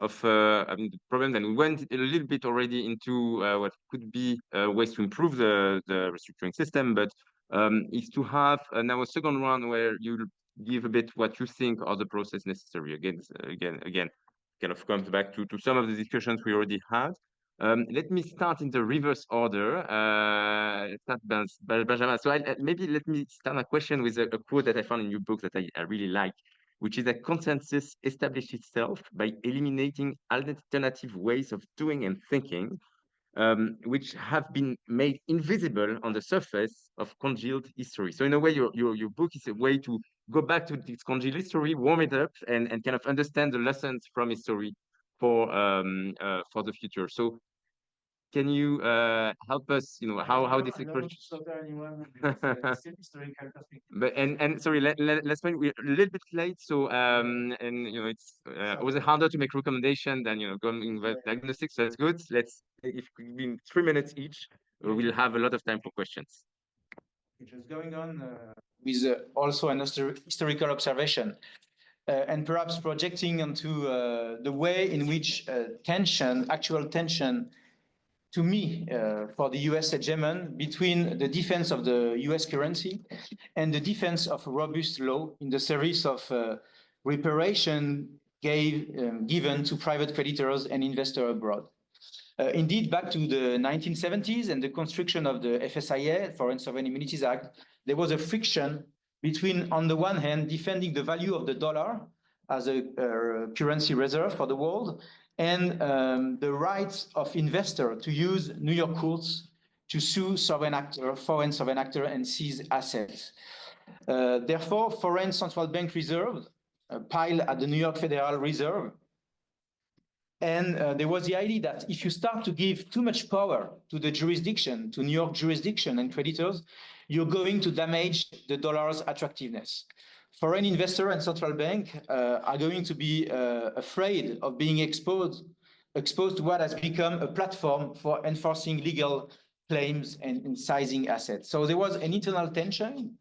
the problem, and we went a little bit already into what could be ways to improve the restructuring system, but is to have now a second round where you give a bit what you think are the process necessary. Again, kind of comes back to some of the discussions we already had. Let me start in the reverse order. Benjamin. So maybe let me start my question with a quote that I found in your book that I really like, which is that consensus establishes itself by eliminating alternative ways of doing and thinking, which have been made invisible on the surface of congealed history. So in a way, your book is a way to go back to this congealed history, warm it up, and kind of understand the lessons from history for the future. So can you help us, how this approach? But and sorry, let's point, we're a little bit late, so and it's always harder to make recommendation than going with diagnostics. So that's good. Let's, if in 3 minutes each, we'll have a lot of time for questions. Which is going on with also an historical observation. and perhaps projecting onto the way in which actual tension, to me, for the US hegemon between the defense of the US currency and the defense of robust law in the service of reparation given to private creditors and investors abroad. Indeed, back to the 1970s and the construction of the FSIA, Foreign Sovereign Immunities Act, there was a friction between, on the one hand, defending the value of the dollar as a currency reserve for the world, and the rights of investors to use New York courts to sue foreign sovereign actor, and seize assets. Therefore, foreign central bank reserves piled at the New York Federal Reserve. And there was the idea that if you start to give too much power to the jurisdiction, to New York jurisdiction and creditors, you're going to damage the dollar's attractiveness. Foreign investor and central bank are going to be afraid of being exposed to what has become a platform for enforcing legal claims and seizing assets. So there was an internal tension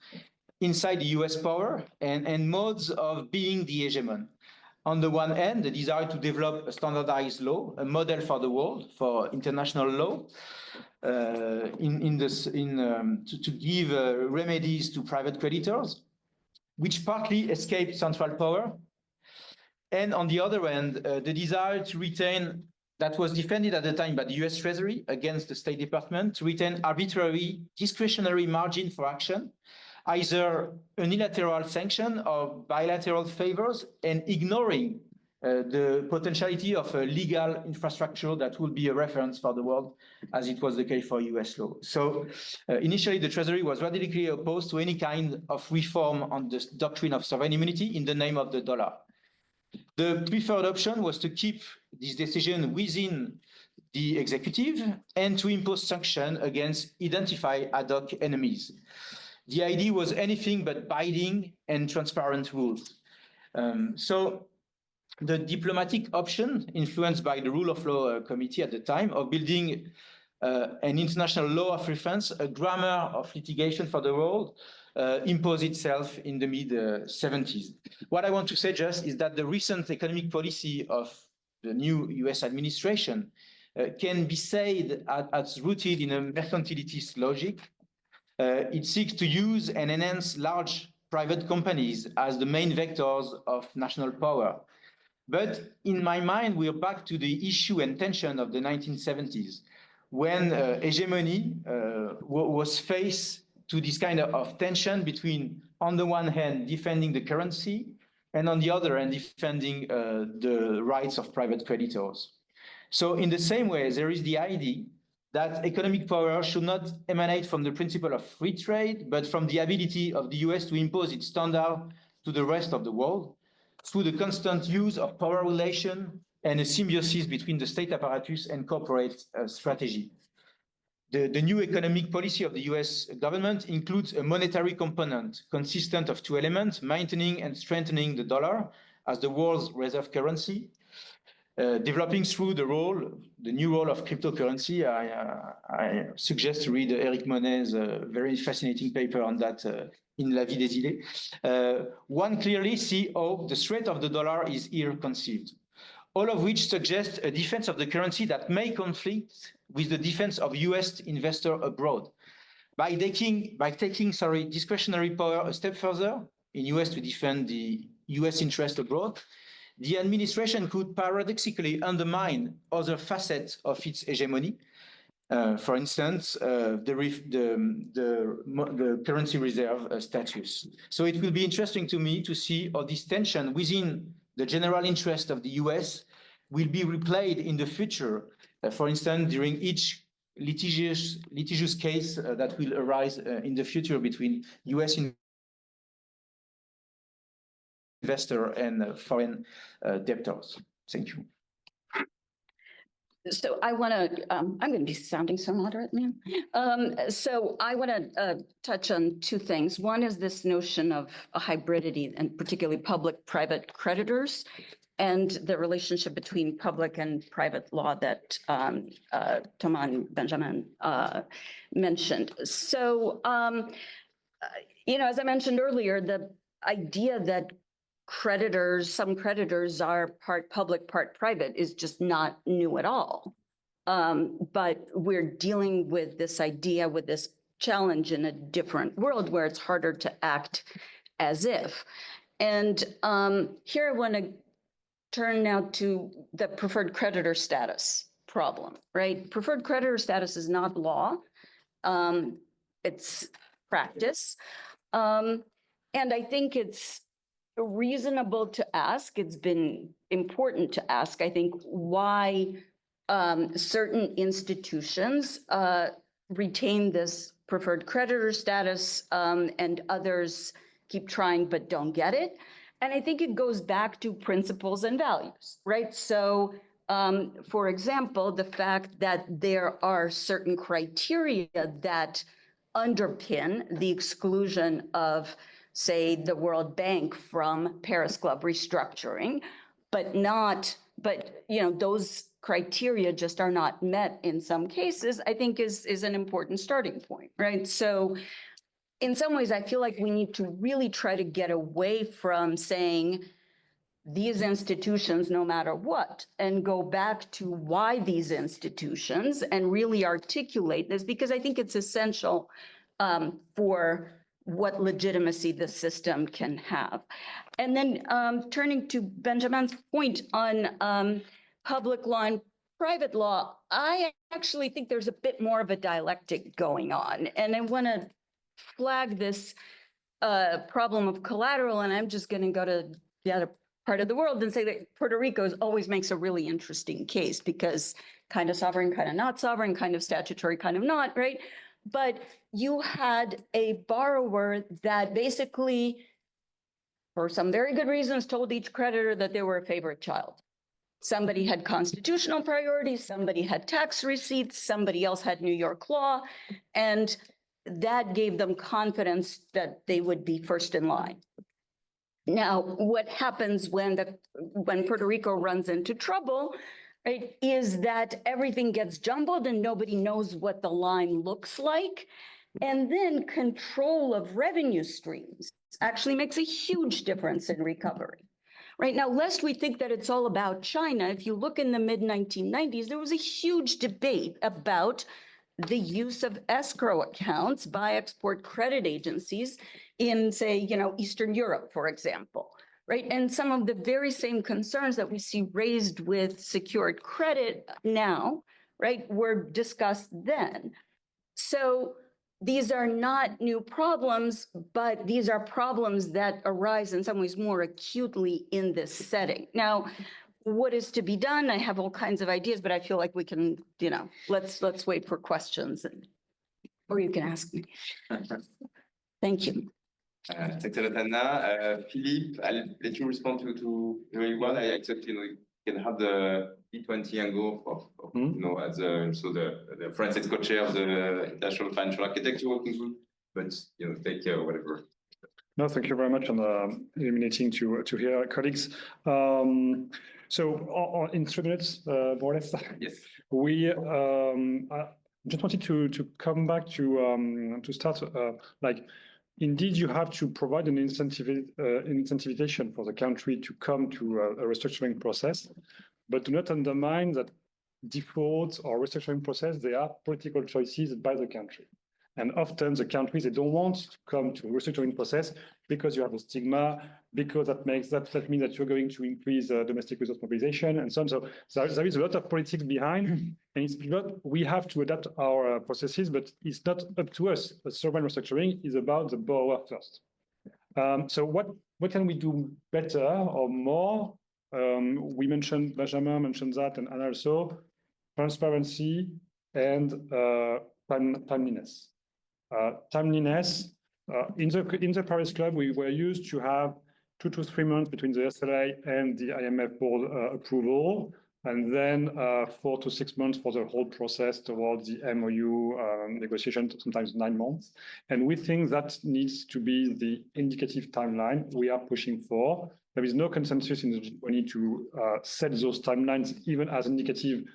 inside the US power and modes of being the hegemon. On the one hand, the desire to develop a standardized law, a model for the world, for international law, to give remedies to private creditors, which partly escaped central power. And on the other hand, the desire to retain, that was defended at the time by the US Treasury against the State Department, to retain arbitrary discretionary margin for action, either unilateral sanction or bilateral favors, and ignoring the potentiality of a legal infrastructure that will be a reference for the world, as it was the case for US law. So initially, the Treasury was radically opposed to any kind of reform on the doctrine of sovereign immunity in the name of the dollar. The preferred option was to keep this decision within the executive and to impose sanctions against identified ad hoc enemies. The idea was anything but binding and transparent rules. So the diplomatic option, influenced by the Rule of Law Committee at the time, of building an international law of reference, a grammar of litigation for the world, imposed itself in the mid-70s. What I want to say just is that the recent economic policy of the new US administration can be said as rooted in a mercantilist logic. It seeks to use and enhance large private companies as the main vectors of national power. But in my mind, we're back to the issue and tension of the 1970s, when hegemony was faced to this kind of tension between, on the one hand, defending the currency, and on the other hand, defending the rights of private creditors. So in the same way, there is the idea that economic power should not emanate from the principle of free trade, but from the ability of the US to impose its standard to the rest of the world through the constant use of power relation and a symbiosis between the state apparatus and corporate strategy. The new economic policy of the US government includes a monetary component consistent of two elements: maintaining and strengthening the dollar as the world's reserve currency, developing through the new role of cryptocurrency. I suggest to read Eric Monet's very fascinating paper on that in La Vie des Idées. One clearly sees how the threat of the dollar is ill-conceived, all of which suggests a defense of the currency that may conflict with the defense of US investor abroad. By taking discretionary power a step further in US to defend the US interest abroad, the administration could paradoxically undermine other facets of its hegemony. For instance, the currency reserve status. So it will be interesting to me to see how this tension within the general interest of the US will be replayed in the future. For instance, during each litigious case that will arise in the future between US investor and foreign debtors. Thank you. So I want to, I'm going to be sounding so moderate, man. So I want to touch on two things. One is this notion of a hybridity, and particularly public-private creditors, and the relationship between public and private law that Thomas and Benjamin mentioned. So, you know, as I mentioned earlier, the idea that creditors, some creditors are part public, part private is just not new at all. But we're dealing with this idea, with this challenge in a different world where it's harder to act as if. And here I want to turn now to the preferred creditor status problem, right? Preferred creditor status is not law. It's practice. And I think it's reasonable to ask, it's been important to ask, I think, why certain institutions retain this preferred creditor status and others keep trying but don't get it. And I think it goes back to principles and values, right? So, for example, the fact that there are certain criteria that underpin the exclusion of, say, the World Bank from Paris Club restructuring, but those criteria just are not met in some cases, I think is an important starting point, right? So in some ways, I feel like we need to really try to get away from saying these institutions, no matter what, and go back to why these institutions and really articulate this, because I think it's essential for what legitimacy the system can have. And then turning to Benjamin's point on public law and private law, I actually think there's a bit more of a dialectic going on. And I want to flag this problem of collateral, and I'm just going to go to the other part of the world and say that Puerto Rico always makes a really interesting case because kind of sovereign, kind of not sovereign, kind of statutory, kind of not, right? But you had a borrower that basically, for some very good reasons, told each creditor that they were a favorite child. Somebody had constitutional priorities, somebody had tax receipts, somebody else had New York law, and that gave them confidence that they would be first in line. Now, what happens when Puerto Rico runs into trouble, right, is that everything gets jumbled and nobody knows what the line looks like. And then control of revenue streams actually makes a huge difference in recovery. Right now, lest we think that it's all about China, if you look in the mid-1990s, there was a huge debate about the use of escrow accounts by export credit agencies in, say, Eastern Europe, for example, right? And some of the very same concerns that we see raised with secured credit now, right, were discussed then. So these are not new problems, but these are problems that arise in some ways more acutely in this setting. Now, what is to be done? I have all kinds of ideas, but I feel like we can, let's wait for questions, or you can ask me. Thank you. Thanks a lot, Anna. Philippe, I'll let you respond to very well. I accept, you can have the P20 angle of as also the Francis co-chair of the International Financial Architecture Working Group, but take whatever. No, thank you very much on illuminating to hear colleagues. So in 3 minutes, more or less. Yes. We just wanted to come back to start indeed, you have to provide an incentivization for the country to come to a restructuring process, but do not undermine that default or restructuring process, they are political choices by the country. And often the countries, they don't want to come to a restructuring process because you have a stigma, because that means that you're going to increase domestic resource mobilization and so on. So there is a lot of politics behind, and it's not, we have to adapt our processes, but it's not up to us. The sovereign restructuring is about the borrower first. So what can we do better or more? Benjamin mentioned that, and also transparency and timeliness. In the Paris Club, we were used to have 2 to 3 months between the SLA and the IMF board approval, and then 4 to 6 months for the whole process towards the MOU negotiation, sometimes 9 months. And we think that needs to be the indicative timeline we are pushing for. There is no consensus in the G20 to set those timelines, even as indicative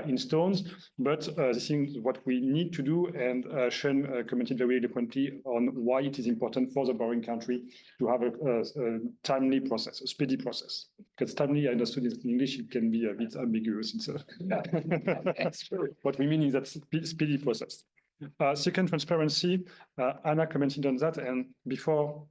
in stones. But this is what we need to do, and Sean commented very eloquently on why it is important for the borrowing country to have a timely process, a speedy process. Because timely, I understood in English, it can be a bit ambiguous. What we mean is that speedy process. Second, transparency. Anna commented on that, and before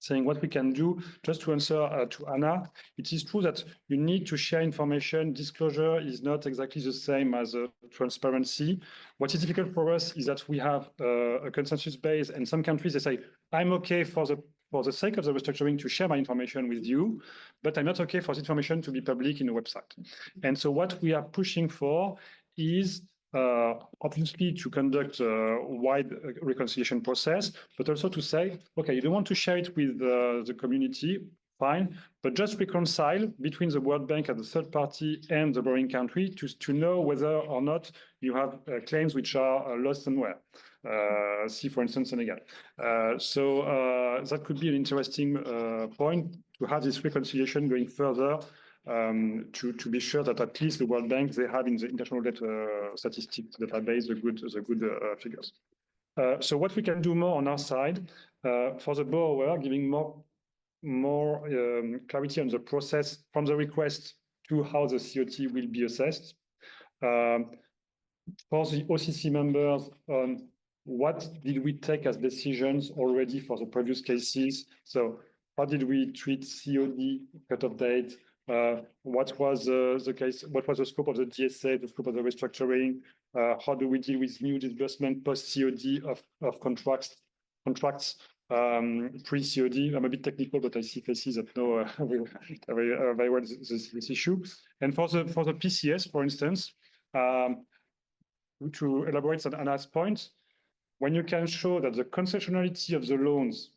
saying what we can do, just to answer to Anna, it is true that you need to share information. Disclosure is not exactly the same as transparency. What is difficult for us is that we have a consensus base, and some countries, they say, I'm okay for the sake of the restructuring to share my information with you, but I'm not okay for this information to be public in a website. And so what we are pushing for is obviously to conduct a wide reconciliation process, but also to say, okay, you don't want to share it with the community, fine, but just reconcile between the World Bank and the third party and the borrowing country to know whether or not you have claims which are lost somewhere. See, for instance, Senegal. So that could be an interesting point to have this reconciliation going further, to be sure that at least the World Bank, they have in the international debt statistics database the good figures. So what we can do more on our side for the borrower, giving more clarity on the process from the request to how the COT will be assessed. For the OCC members, what did we take as decisions already for the previous cases? So how did we treat COD cut-off date? What was the case? What was the scope of the DSA, the scope of the restructuring? How do we deal with new disbursement post-COD of contracts pre-COD? I'm a bit technical, but I see faces that know very well this issue. And for the PCS, for instance, to elaborate on Anna's point, when you can show that the concessionality of the loans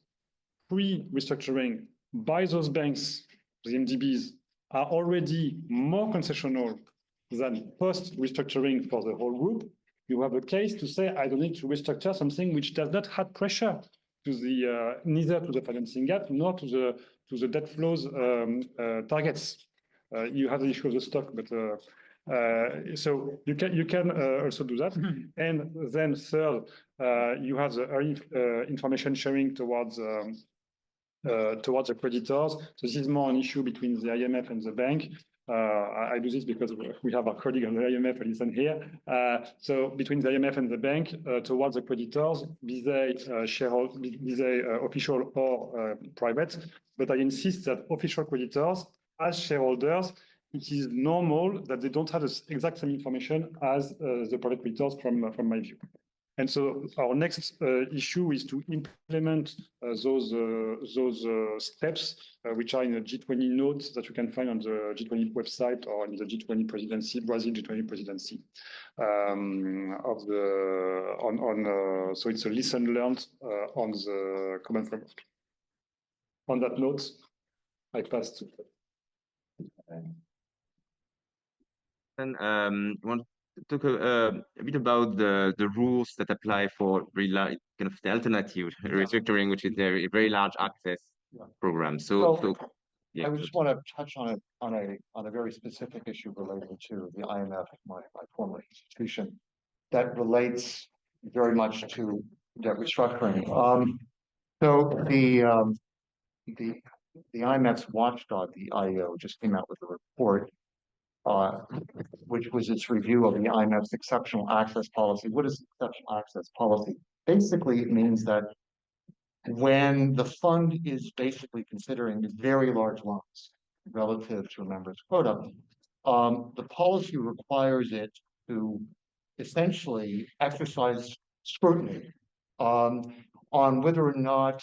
pre-restructuring by those banks, the MDBs, are already more concessional than post-restructuring for the whole group, you have a case to say, I don't need to restructure something which does not have pressure to the neither to the financing gap nor to the debt flows targets. You have the issue of the stock, but so you can also do that. And then third, you have the information sharing towards the creditors. So this is more an issue between the IMF and the bank. I do this because we have our colleague on the IMF and listen here. So between the IMF and the bank, towards the creditors, be they shareholders, be they official or private. But I insist that official creditors, as shareholders, it is normal that they don't have the exact same information as the private creditors from my view. And so our next issue is to implement those steps, which are in the G20 notes that you can find on the G20 website or in the G20 presidency, Brazil G20 presidency. So it's a lesson learned on the common framework. On that note, I pass to. And want to talk a bit about the rules that apply for kind of the alternative restructuring, which is a very large access program. So yeah. I would just want to touch on a very specific issue related to the IMF, my former institution, that relates very much to debt restructuring. So the IMF's watchdog, the IEO, just came out with a report, which was its review of the IMF's exceptional access policy. What is exceptional access policy? Basically, it means that when the fund is basically considering very large loans relative to a member's quota, the policy requires it to essentially exercise scrutiny on whether or not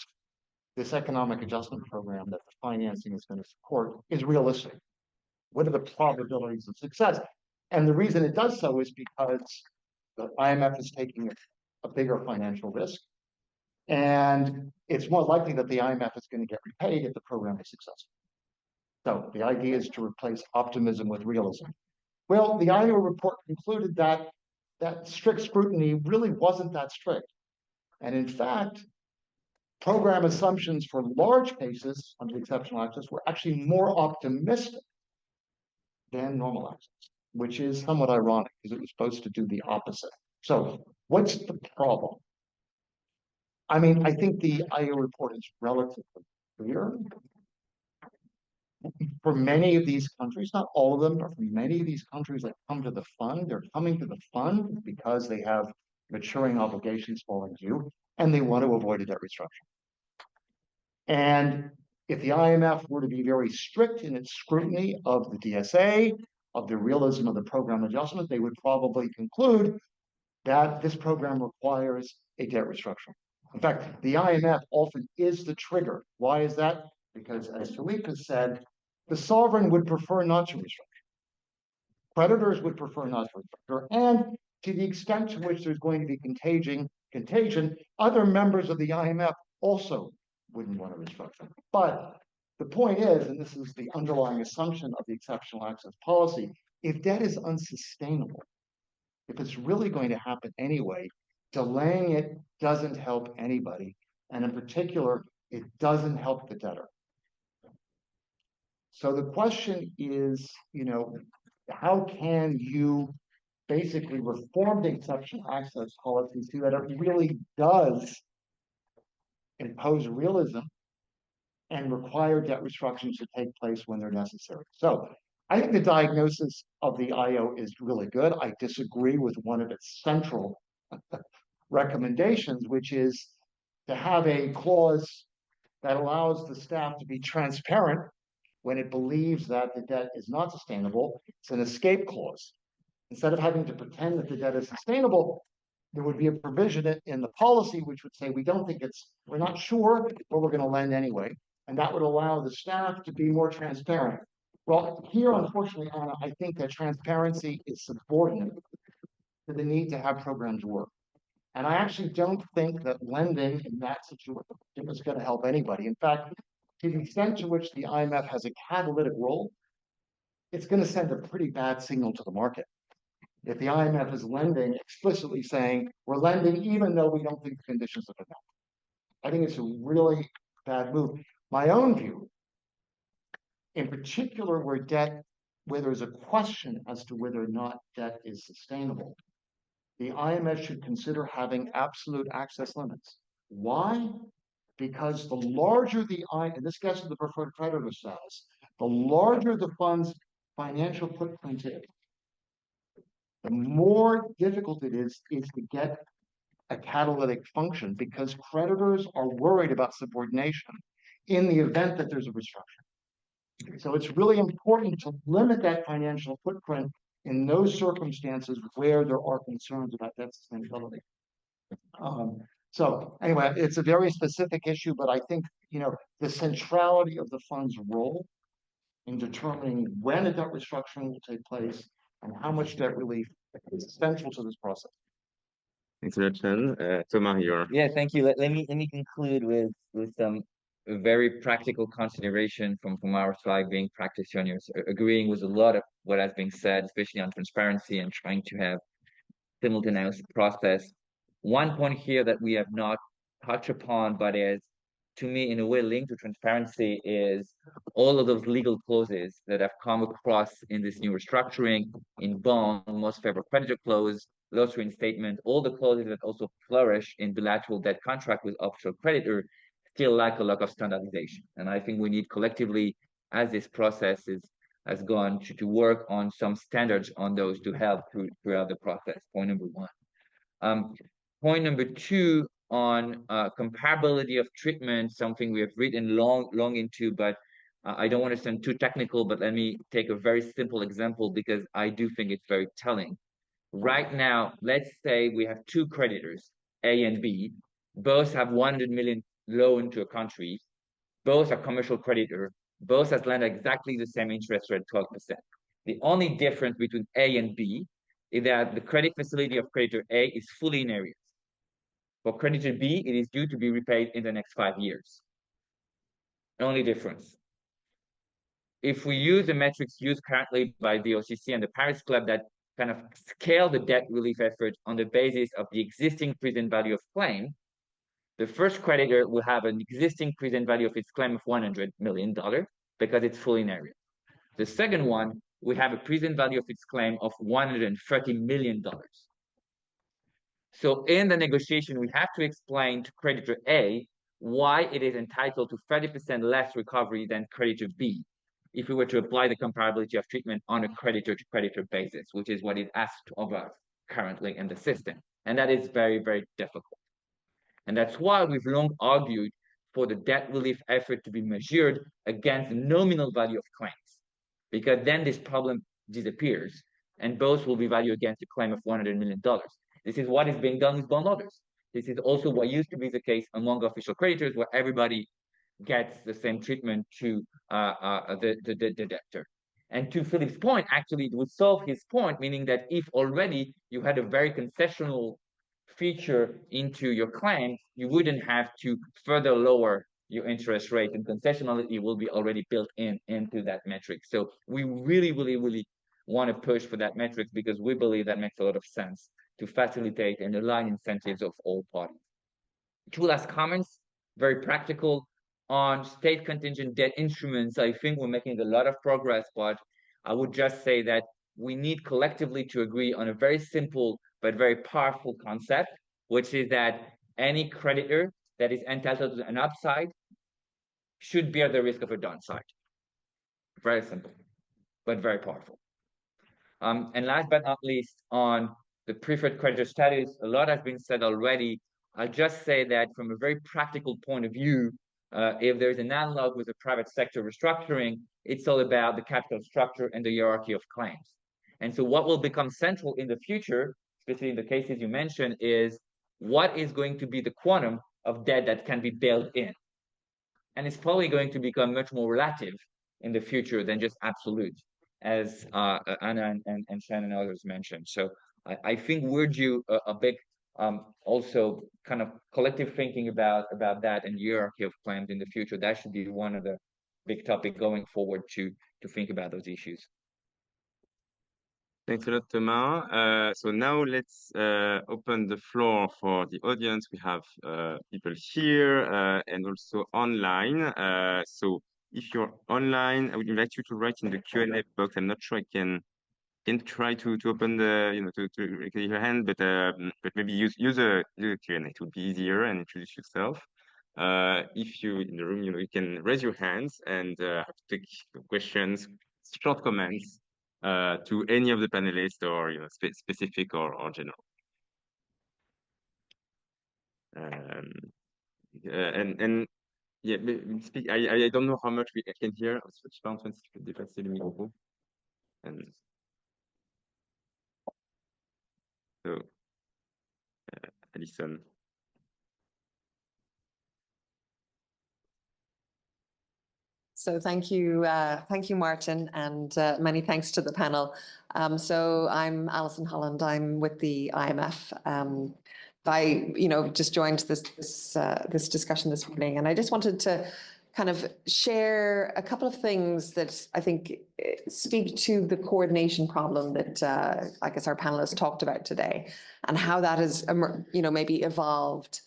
this economic adjustment program that the financing is going to support is realistic. What are the probabilities of success? And the reason it does so is because the IMF is taking a bigger financial risk. And it's more likely that the IMF is going to get repaid if the program is successful. So the idea is to replace optimism with realism. Well, the IEO report concluded that strict scrutiny really wasn't that strict. And in fact, program assumptions for large cases under exceptional access were actually more optimistic than normal access, which is somewhat ironic because it was supposed to do the opposite. So what's the problem? I mean, I think the IO report is relatively clear. For many of these countries, not all of them, but for many of these countries that come to the fund, they're coming to the fund because they have maturing obligations falling due, and they want to avoid a debt restructuring. And if the IMF were to be very strict in its scrutiny of the DSA, of the realism of the program adjustment, they would probably conclude that this program requires a debt restructuring. In fact, the IMF often is the trigger. Why is that? Because, as Philippe has said, the sovereign would prefer not to restructure. Creditors would prefer not to restructure. And to the extent to which there's going to be contagion, other members of the IMF also wouldn't want to restructure. But the point is, and this is the underlying assumption of the exceptional access policy, if debt is unsustainable, if it's really going to happen anyway, delaying it doesn't help anybody. And in particular, it doesn't help the debtor. So the question is, how can you basically reform the exceptional access policy so that it really does impose realism and require debt restructurings to take place when they're necessary? So I think the diagnosis of the IO is really good. I disagree with one of its central recommendations, which is to have a clause that allows the staff to be transparent when it believes that the debt is not sustainable. It's an escape clause. Instead of having to pretend that the debt is sustainable, there would be a provision in the policy which would say, we're not sure, but we're going to lend anyway. And that would allow the staff to be more transparent. Well, here, unfortunately, Anna, I think that transparency is subordinate to the need to have programs work. And I actually don't think that lending in that situation is going to help anybody. In fact, to the extent to which the IMF has a catalytic role, it's going to send a pretty bad signal to the market. If the IMF is lending, explicitly saying, we're lending even though we don't think the conditions have been met. I think it's a really bad move. My own view, in particular where there's a question as to whether or not debt is sustainable, the IMF should consider having absolute access limits. Why? Because the larger and this gets to the preferred creditor status, the larger the fund's financial footprint is, the more difficult it is to get a catalytic function because creditors are worried about subordination in the event that there's a restructuring. So it's really important to limit that financial footprint in those circumstances where there are concerns about debt sustainability. So anyway, it's a very specific issue, but I think, the centrality of the fund's role in determining when a debt restructuring will take place and how much debt relief is central to this process. Thanks, Gertrude. Thomas, you're... Yeah, thank you. Let me conclude with some very practical consideration from our side, being practitioners, agreeing with a lot of what has been said, especially on transparency and trying to have simultaneous process. One point here that we have not touched upon, but is, to me, in a way linked to transparency, is all of those legal clauses that have come across in this new restructuring, in bond, most favored creditor clause, loss reinstatement, all the clauses that also flourish in bilateral debt contract with offshore creditor still lack a lot of standardization. And I think we need collectively, as this process has gone, to work on some standards on those to help throughout the process. Point number one. Point number two, on comparability of treatment, something we have written long into, but I don't want to sound too technical, but let me take a very simple example because I do think it's very telling. Right now, let's say we have two creditors, A and B, both have 100 million loan to a country, both are commercial creditor, both has lent exactly the same interest rate, 12%. The only difference between A and B is that the credit facility of creditor A is fully in arrears. For creditor B, it is due to be repaid in the next 5 years. Only difference. If we use the metrics used currently by the OCC and the Paris Club that kind of scale the debt relief effort on the basis of the existing present value of claim, The first creditor will have an existing present value of its claim of $100 million because it's fully in area. The second one, we have a present value of its claim of $130 million. So in the negotiation, we have to explain to creditor A why it is entitled to 30% less recovery than creditor B if we were to apply the comparability of treatment on a creditor-to-creditor basis, which is what is asked of us currently in the system. And that is very, very difficult. And that's why we've long argued for the debt relief effort to be measured against the nominal value of claims, because then this problem disappears and both will be valued against a claim of $100 million. This is what is being done with bondholders. This is also what used to be the case among official creditors, where everybody gets the same treatment to the debtor. And to Philip's point, actually, it would solve his point, meaning that if already you had a very concessional feature into your claim, you wouldn't have to further lower your interest rate, and concessionality will be already built into that metric. So we really, really, really want to push for that metric because we believe that makes a lot of sense to facilitate and align incentives of all parties. Two last comments, very practical. On state contingent debt instruments, I think we're making a lot of progress, but I would just say that we need collectively to agree on a very simple but very powerful concept, which is that any creditor that is entitled to an upside should bear the risk of a downside. Very simple, but very powerful. And last but not least, on the preferred creditor status, a lot has been said already. I'll just say that from a very practical point of view, if there's an analog with the private sector restructuring, it's all about the capital structure and the hierarchy of claims. And so what will become central in the future, especially in the cases you mentioned, is what is going to be the quantum of debt that can be bailed in. And it's probably going to become much more relative in the future than just absolute, as Anna and Shannon and others mentioned. So I think we're due a big also kind of collective thinking about that and hierarchy of claims in the future. That should be one of the big topics going forward to think about those issues. Thanks a lot, Thomas. So now let's open the floor for the audience. We have people here and also online. So if you're online, I would invite you to write in the Q&A box. I'm not sure I can try to open the, to raise your hand, but maybe use a Q&A. It would be easier, and introduce yourself. If you in the room, you can raise your hands and have to take questions, short comments to any of the panelists, or specific or general. And yeah, speak. I don't know how much we can hear. Je pas en train de dépasser le micro. And so, Alison. So thank you, Martin, and many thanks to the panel. So I'm Alison Holland. I'm with the IMF. I, just joined this discussion this morning, and I just wanted to kind of share a couple of things that I think speak to the coordination problem that I guess our panelists talked about today, and how that has, maybe evolved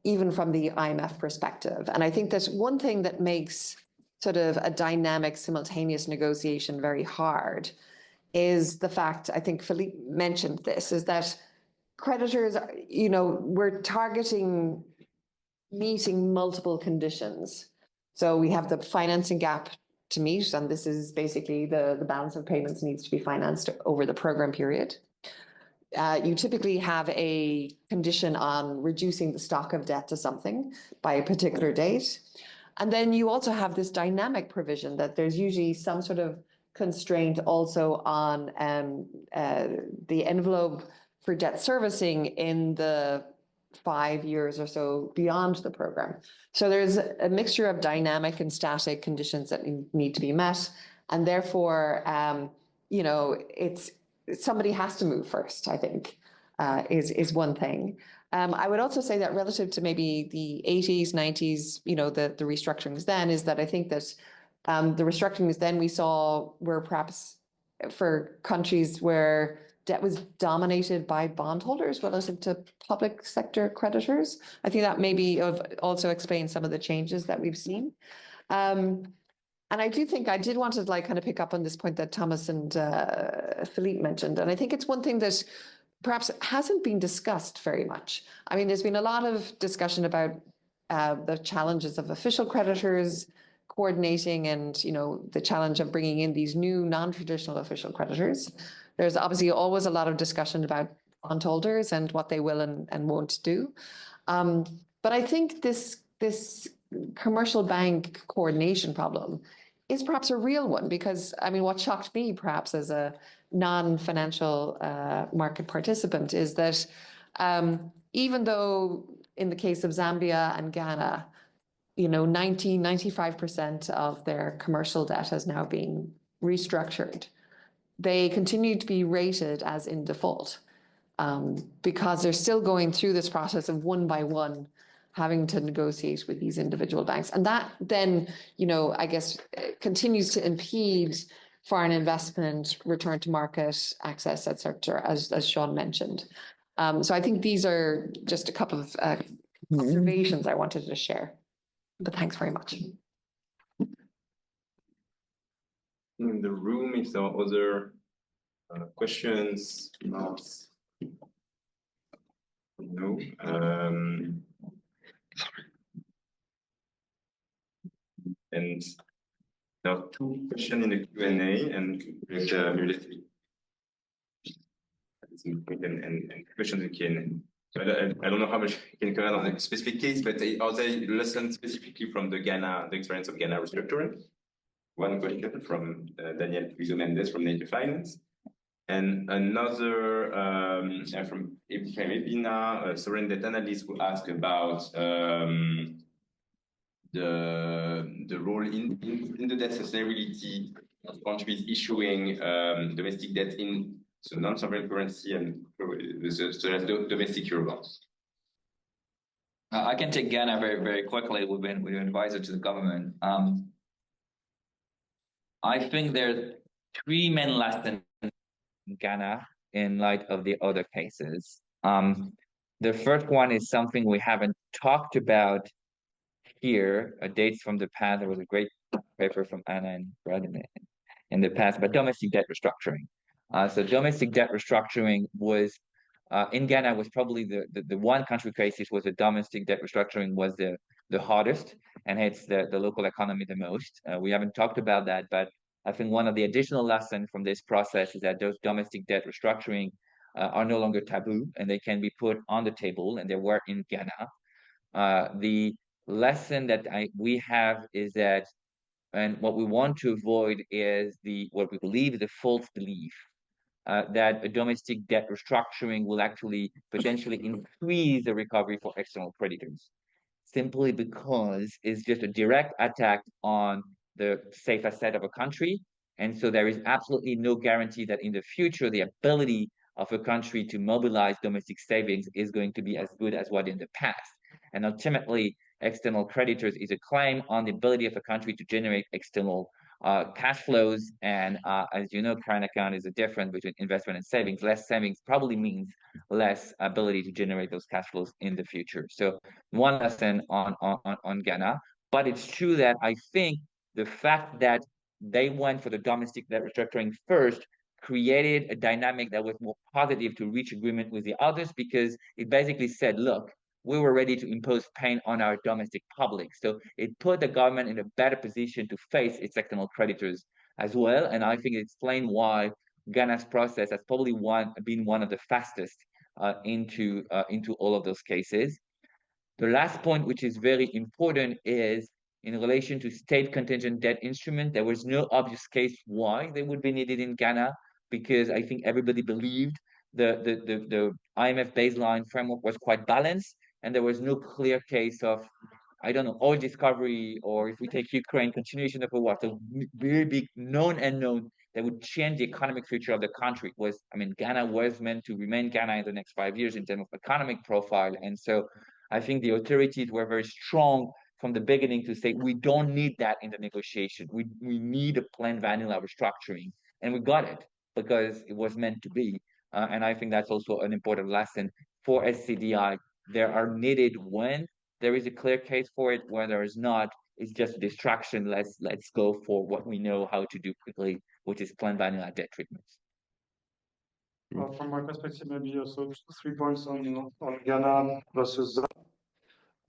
even from the IMF perspective. And I think that one thing that makes sort of a dynamic, simultaneous negotiation very hard is the fact, I think Philippe mentioned this, is that creditors, we're targeting meeting multiple conditions. So we have the financing gap to meet, and this is basically the balance of payments needs to be financed over the program period. You typically have a condition on reducing the stock of debt to something by a particular date. And then you also have this dynamic provision that there's usually some sort of constraint also on the envelope for debt servicing in the 5 years or so beyond the program. So there's a mixture of dynamic and static conditions that need to be met. And therefore, it's somebody has to move first, I think, is one thing. I would also say that relative to maybe the 80s, 90s, the restructurings then, is that I think that the restructurings then we saw were perhaps for countries where debt was dominated by bondholders relative to public sector creditors. I think that maybe also explains some of the changes that we've seen. And I do think I did want to like kind of pick up on this point that Thomas and Philippe mentioned. And I think it's one thing that perhaps hasn't been discussed very much. I mean, there's been a lot of discussion about the challenges of official creditors coordinating and, you know, the challenge of bringing in these new non-traditional official creditors. There's obviously always a lot of discussion about bondholders and what they will and won't do. But I think this commercial bank coordination problem is perhaps a real one, because I mean, what shocked me perhaps as a non-financial market participant is that even though in the case of Zambia and Ghana, you know, 95% of their commercial debt has now been restructured, they continue to be rated as in default because they're still going through this process of one by one having to negotiate with these individual banks. And that then, you know, I guess continues to impede foreign investment, return to market access, et cetera, as Sean mentioned. So I think these are just a couple of observations I wanted to share. But thanks very much. In the room, if there are other questions, remarks? No. And there are two questions in the Q&A, and and questions in Q&A. So I don't know how much you can comment on a specific case, but are there lessons specifically from the experience of Ghana restructuring? One question from Daniel Puizo-Mendes from Nature Finance. And another from Ebina, sovereign debt analyst, who asked about the role in the debt sustainability of countries issuing domestic debt in non-sovereign currency and domestic Eurobonds. I can take Ghana very, very quickly. We've been advisor to the government. I think there are three main lessons in Ghana in light of the other cases. The first one is something we haven't talked about here, dates from the past. There was a great paper from Anna and Brad in the past, but domestic debt restructuring. So domestic debt restructuring was in Ghana was probably the one country crisis was the domestic debt restructuring was the hardest and hits the local economy the most. We haven't talked about that, but I think one of the additional lessons from this process is that those domestic debt restructuring are no longer taboo and they can be put on the table, and they were in Ghana. The lesson that we have is that, and what we want to avoid is what we believe is the false belief that a domestic debt restructuring will actually potentially increase the recovery for external creditors, simply because it's just a direct attack on the safe asset of a country. And so there is absolutely no guarantee that in the future, the ability of a country to mobilize domestic savings is going to be as good as what in the past. And ultimately, external creditors is a claim on the ability of a country to generate external cash flows. And as you know, current account is a difference between investment and savings. Less savings probably means less ability to generate those cash flows in the future. So one lesson on Ghana. But it's true that I think the fact that they went for the domestic debt restructuring first created a dynamic that was more positive to reach agreement with the others, because it basically said, look, we were ready to impose pain on our domestic public. So it put the government in a better position to face its external creditors as well. And I think it explained why Ghana's process has probably been one of the fastest into all of those cases. The last point, which is very important, is in relation to state contingent debt instrument. There was no obvious case why they would be needed in Ghana, because I think everybody believed the IMF baseline framework was quite balanced, and there was no clear case of, I don't know, oil discovery, or if we take Ukraine, continuation of a war, so very big known unknown that would change the economic future of the country. Ghana was meant to remain Ghana in the next 5 years in terms of economic profile. And so I think the authorities were very strong from the beginning to say, we don't need that in the negotiation. We need a plain vanilla restructuring. And we got it because it was meant to be. And I think that's also an important lesson for SCDI. There are needed when there is a clear case for it, where there is not, it's just a distraction. Let's go for what we know how to do quickly, which is plain vanilla debt treatments. From my perspective, maybe also 3 points on Ghana versus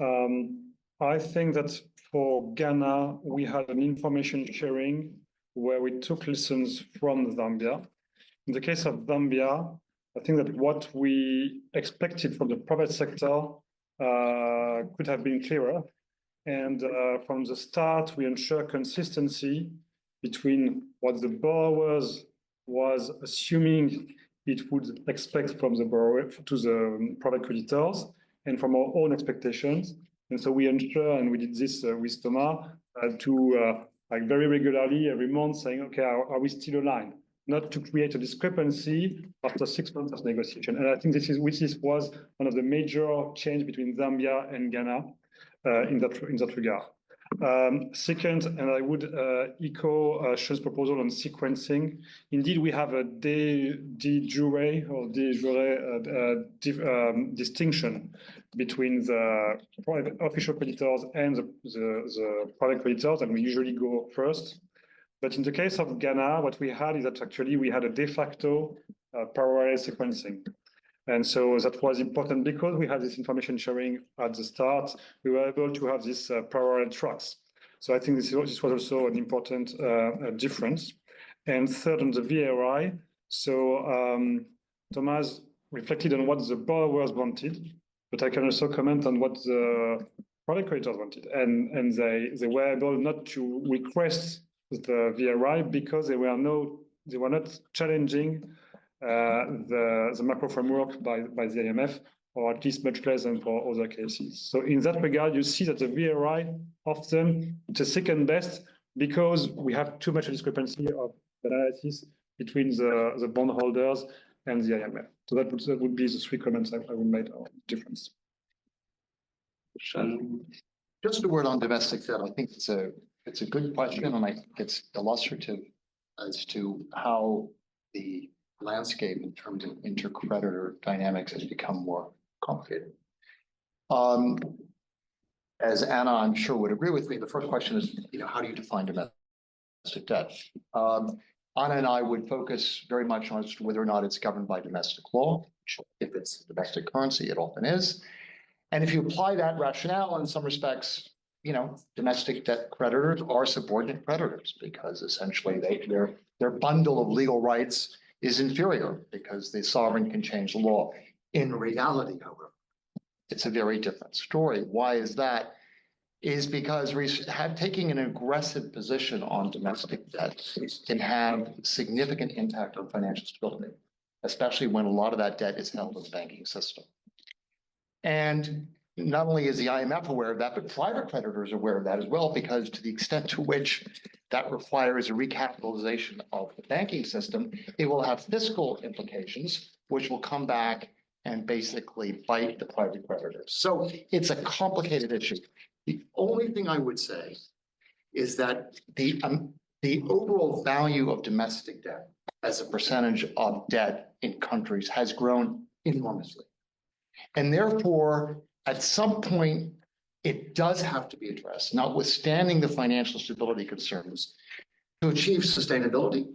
I think that for Ghana, we had an information sharing where we took lessons from Zambia. In the case of Zambia, I think that what we expected from the private sector could have been clearer. And from the start, we ensure consistency between what the borrowers was assuming it would expect from the borrower to the private creditors and from our own expectations. And so we ensure, and we did this with Thomas, to like very regularly every month saying, okay, are we still aligned? Not to create a discrepancy after 6 months of negotiation. And I think this was one of the major change between Zambia and Ghana in that regard. Second, and I would echo Sean's proposal on sequencing. Indeed, we have a de jure distinction between the private official creditors and the private creditors, and we usually go first. But in the case of Ghana, what we had is that actually we had a de facto parallel sequencing. And so that was important because we had this information sharing at the start. We were able to have this parallel tracks. So I think this was also an important difference. And third, on the VRI, so Thomas reflected on what the borrowers wanted, but I can also comment on what the product creators wanted. And they were able not to request the VRI because they were not challenging the macro framework by the IMF, or at least much less than for other cases. So in that regard, you see that the VRI often it's a second best because we have too much a discrepancy of analysis between the bondholders and the IMF. So that would be the 3 comments I would make on difference. Just a word on domestic debt. I think it's a good question, and I think it's illustrative as to how the landscape in terms of intercreditor dynamics has become more complicated. As Anna, I'm sure, would agree with me, the first question is, how do you define domestic debt? Anna and I would focus very much on whether or not it's governed by domestic law, which if it's domestic currency, it often is. And if you apply that rationale in some respects, domestic debt creditors are subordinate creditors because essentially their bundle of legal rights is inferior because the sovereign can change the law. In reality, however, it's a very different story. Why is that? Is because taking an aggressive position on domestic debt can have significant impact on financial stability, especially when a lot of that debt is held in the banking system. And not only is the IMF aware of that, but private creditors are aware of that as well, because to the extent to which that requires a recapitalization of the banking system, it will have fiscal implications, which will come back and basically bite the private creditors. So it's a complicated issue. The only thing I would say is that the overall value of domestic debt as a percentage of debt in countries has grown enormously. And therefore, at some point, it does have to be addressed, notwithstanding the financial stability concerns, to achieve sustainability,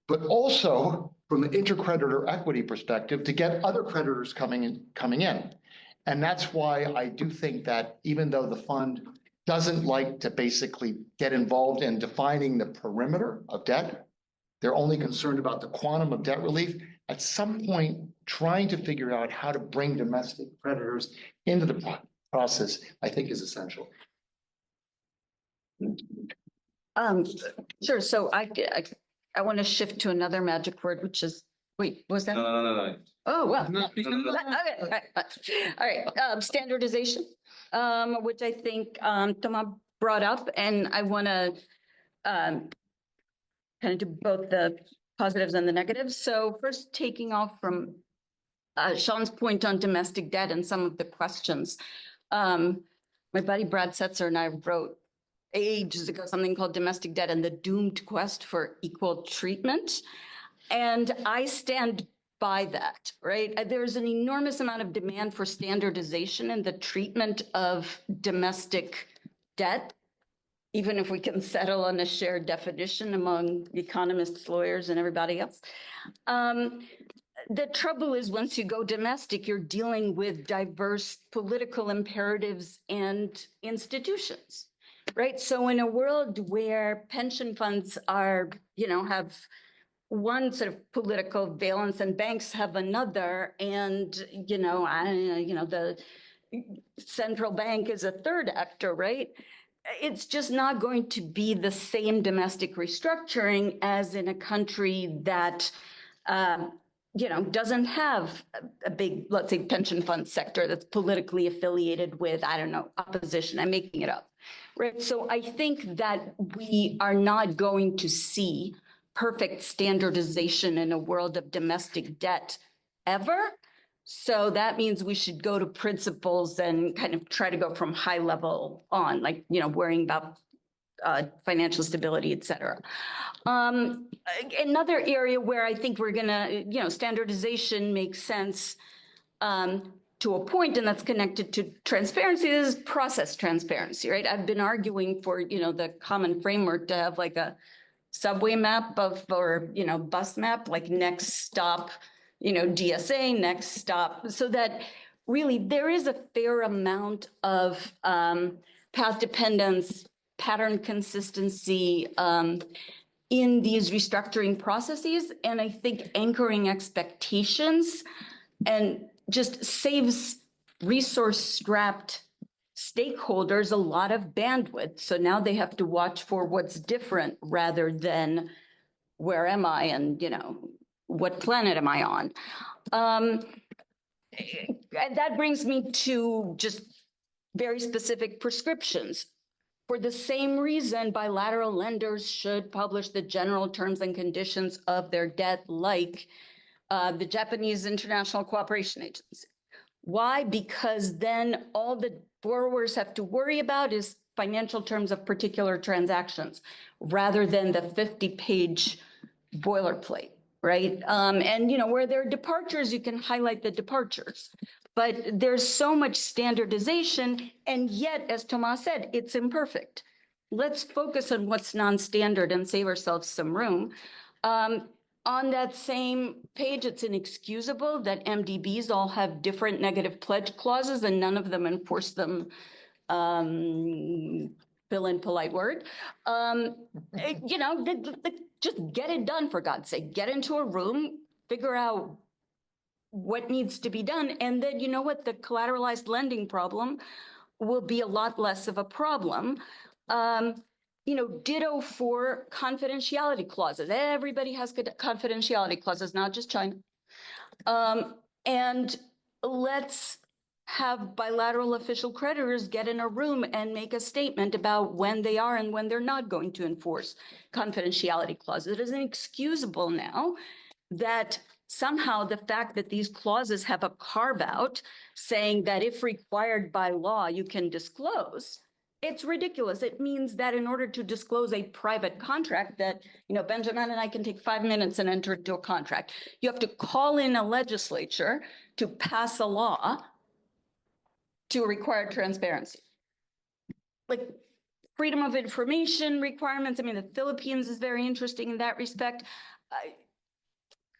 but also from an intercreditor equity perspective to get other creditors coming in. And that's why I do think that even though the fund doesn't like to basically get involved in defining the perimeter of debt, they're only concerned about the quantum of debt relief. At some point, trying to figure out how to bring domestic creditors into the process, I think, is essential. Sure. So I want to shift to another magic word, which is, wait, what was that? No. Oh, well. No. Okay. All right. Standardization, which I think Thomas brought up, and I want to kind of do both the positives and the negatives. So first, taking off from Sean's point on domestic debt and some of the questions. My buddy Brad Setzer and I wrote ages ago something called Domestic Debt and the Doomed Quest for Equal Treatment. And I stand buy that, right? There's an enormous amount of demand for standardization in the treatment of domestic debt, even if we can settle on a shared definition among economists, lawyers, and everybody else. The trouble is, once you go domestic, you're dealing with diverse political imperatives and institutions, right? So in a world where pension funds are, have one sort of political valence and banks have another, and, the central bank is a third actor, right? It's just not going to be the same domestic restructuring as in a country that, doesn't have a big, let's say, pension fund sector that's politically affiliated with, I don't know, opposition. I'm making it up, right? So I think that we are not going to see perfect standardization in a world of domestic debt ever. So that means we should go to principles and kind of try to go from high level on, like, worrying about financial stability, et cetera. Another area where I think we're gonna, standardization makes sense to a point, and that's connected to transparency, is process transparency, right? I've been arguing for, the common framework to have like a subway map or bus map, like next stop, DSA, next stop, so that really there is a fair amount of path dependence, pattern consistency in these restructuring processes. And I think anchoring expectations and just saves resource-strapped stakeholders a lot of bandwidth. So now they have to watch for what's different rather than where am I and, what planet am I on? And that brings me to just very specific prescriptions. For the same reason, bilateral lenders should publish the general terms and conditions of their debt, like the Japanese International Cooperation Agency. Why? Because then all the borrowers have to worry about is financial terms of particular transactions, rather than the 50-page boilerplate, right? And where there are departures, you can highlight the departures. But there's so much standardization, and yet, as Thomas said, it's imperfect. Let's focus on what's non-standard and save ourselves some room. On that same page, it's inexcusable that MDBs all have different negative pledge clauses and none of them enforce them. Fill in polite word. Just get it done, for God's sake. Get into a room, figure out what needs to be done, and then you know what, the collateralized lending problem will be a lot less of a problem. Ditto for confidentiality clauses. Everybody has confidentiality clauses, not just China. And let's have bilateral official creditors get in a room and make a statement about when they are and when they're not going to enforce confidentiality clauses. It is inexcusable now that somehow the fact that these clauses have a carve out saying that if required by law, you can disclose. It's ridiculous. It means that in order to disclose a private contract that, Benjamin and I can take 5 minutes and enter into a contract, you have to call in a legislature to pass a law to require transparency. Like freedom of information requirements. I mean, the Philippines is very interesting in that respect.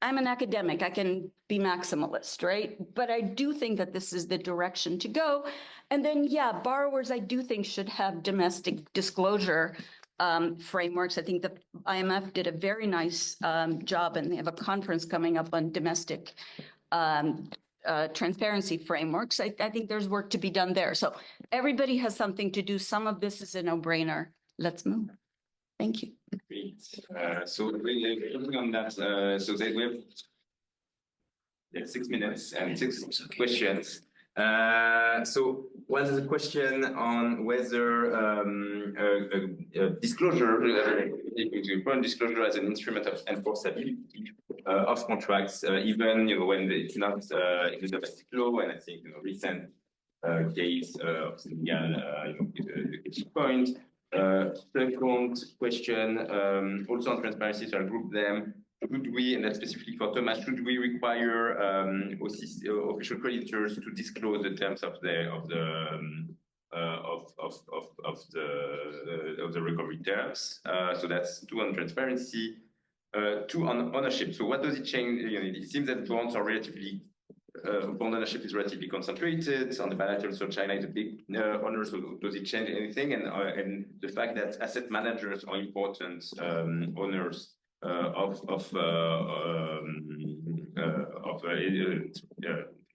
I'm an academic, I can be maximalist, right? But I do think that this is the direction to go. And then, yeah, borrowers, I do think should have domestic disclosure frameworks. I think the IMF did a very nice job, and they have a conference coming up on domestic transparency frameworks. I think there's work to be done there. So everybody has something to do. Some of this is a no-brainer. Let's move. Thank you. Great. So building on that, so we have 6 minutes and 6 questions. So was the question on whether disclosure, important disclosure as an instrument of enforceability of contracts, even when it's not in the domestic law, and I think recent case of Senegal, the key point. Second question, also on transparency, so I'll group them. should we, and that's specifically for Thomas, should we require OCC, official creditors to disclose the terms of the recovery terms? So that's 2 on transparency, 2 on ownership. So what does it change? You know, it seems that bonds are relatively bond ownership is relatively concentrated. On the bilateral, so China is a big owner. So does it change anything? And the fact that asset managers are important owners of